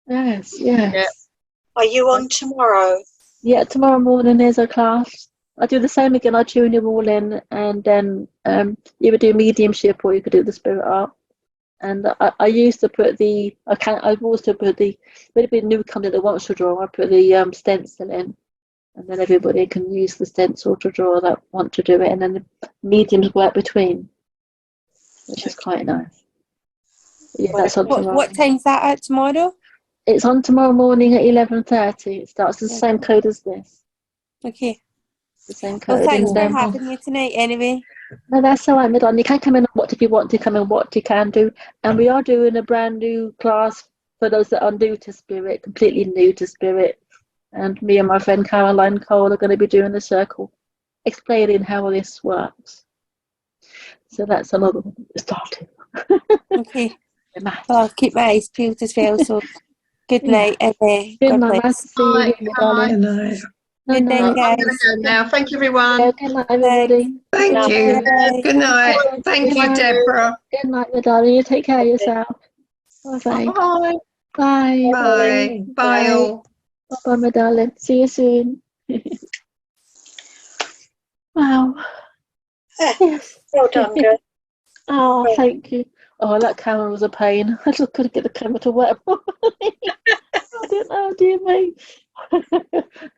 Yes, Yeah. yes. Are you on tomorrow? Yeah, tomorrow morning there's a class. I do the same again. I tune you all in, and then you would do mediumship or you could do the spirit art. And I used to put I've also put when a new company that wants to draw, I put the stencil in, and then everybody can use the stencil to draw that want to do it, and then the mediums work between, which is quite nice. Yeah, that's on tomorrow. What time's that at tomorrow? It's on tomorrow morning at 11:30. It starts the same code as this. Okay. The same Well, code. thanks And for having me tonight anyway. no, that's all right, Madonna. You can come in and watch if you want to come and watch. You can do. And we are doing a brand new class for those that are new to spirit, completely new to spirit. And me and my friend Caroline Cole are going to be doing the circle, explaining how this works. So that's another one starting. Okay. Well, I'll keep my eyes peeled as well. So good night and Good God night. bless. Nice to see you again, my darling. Good night. Good night, I'm guys. going to go now. Thank you, everyone. Yeah, good night, everybody. Thank you. Bye. Good night. Thank you, Deborah. Good night, my darling. You take care of yourself. Bye-bye. Bye. Bye. Bye. Bye all. Bye-bye, my darling. See you soon. Wow. Yes. Well done, girl. Oh, thank you. Oh, that camera was a pain. I just couldn't get the camera to work properly. I didn't know, dear me.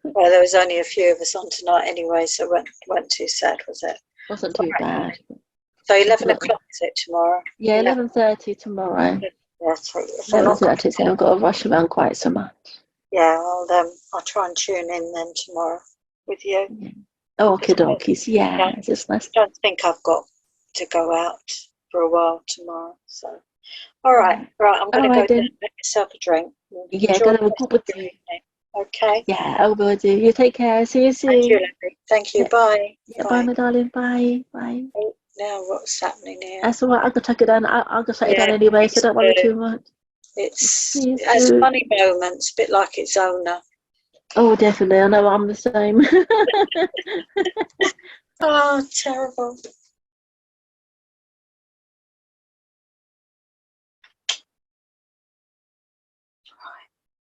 Well, there was only a few of us on tonight anyway, so it weren't too sad, was it? Wasn't too bad. So 11 o'clock is it tomorrow? Yeah, 11:30 tomorrow. Yeah, so if I'm not 11:30, so I've got to rush around quite so much. yeah, I'll try and tune in then tomorrow with you. Oh, okie dokies. Yeah, it's just nice. I don't think I've got to go out for a while tomorrow. So, all right, I'm going to go down and make myself a drink. Yeah, Enjoy gonna the have a rest cup of of your tea. evening. Okay. Yeah, I will do. You take care. See you soon. Thank you, Larry. Thank you. Yeah. Bye. Yeah, bye, my darling. Bye. Bye. Oh, now what's happening here? That's all right. I'll go take it down. I'll go take it Yeah, down anyway, so please don't worry do. too much. It See you has soon. funny moments, a bit like its owner. Oh, definitely. I know I'm the same. Oh, terrible.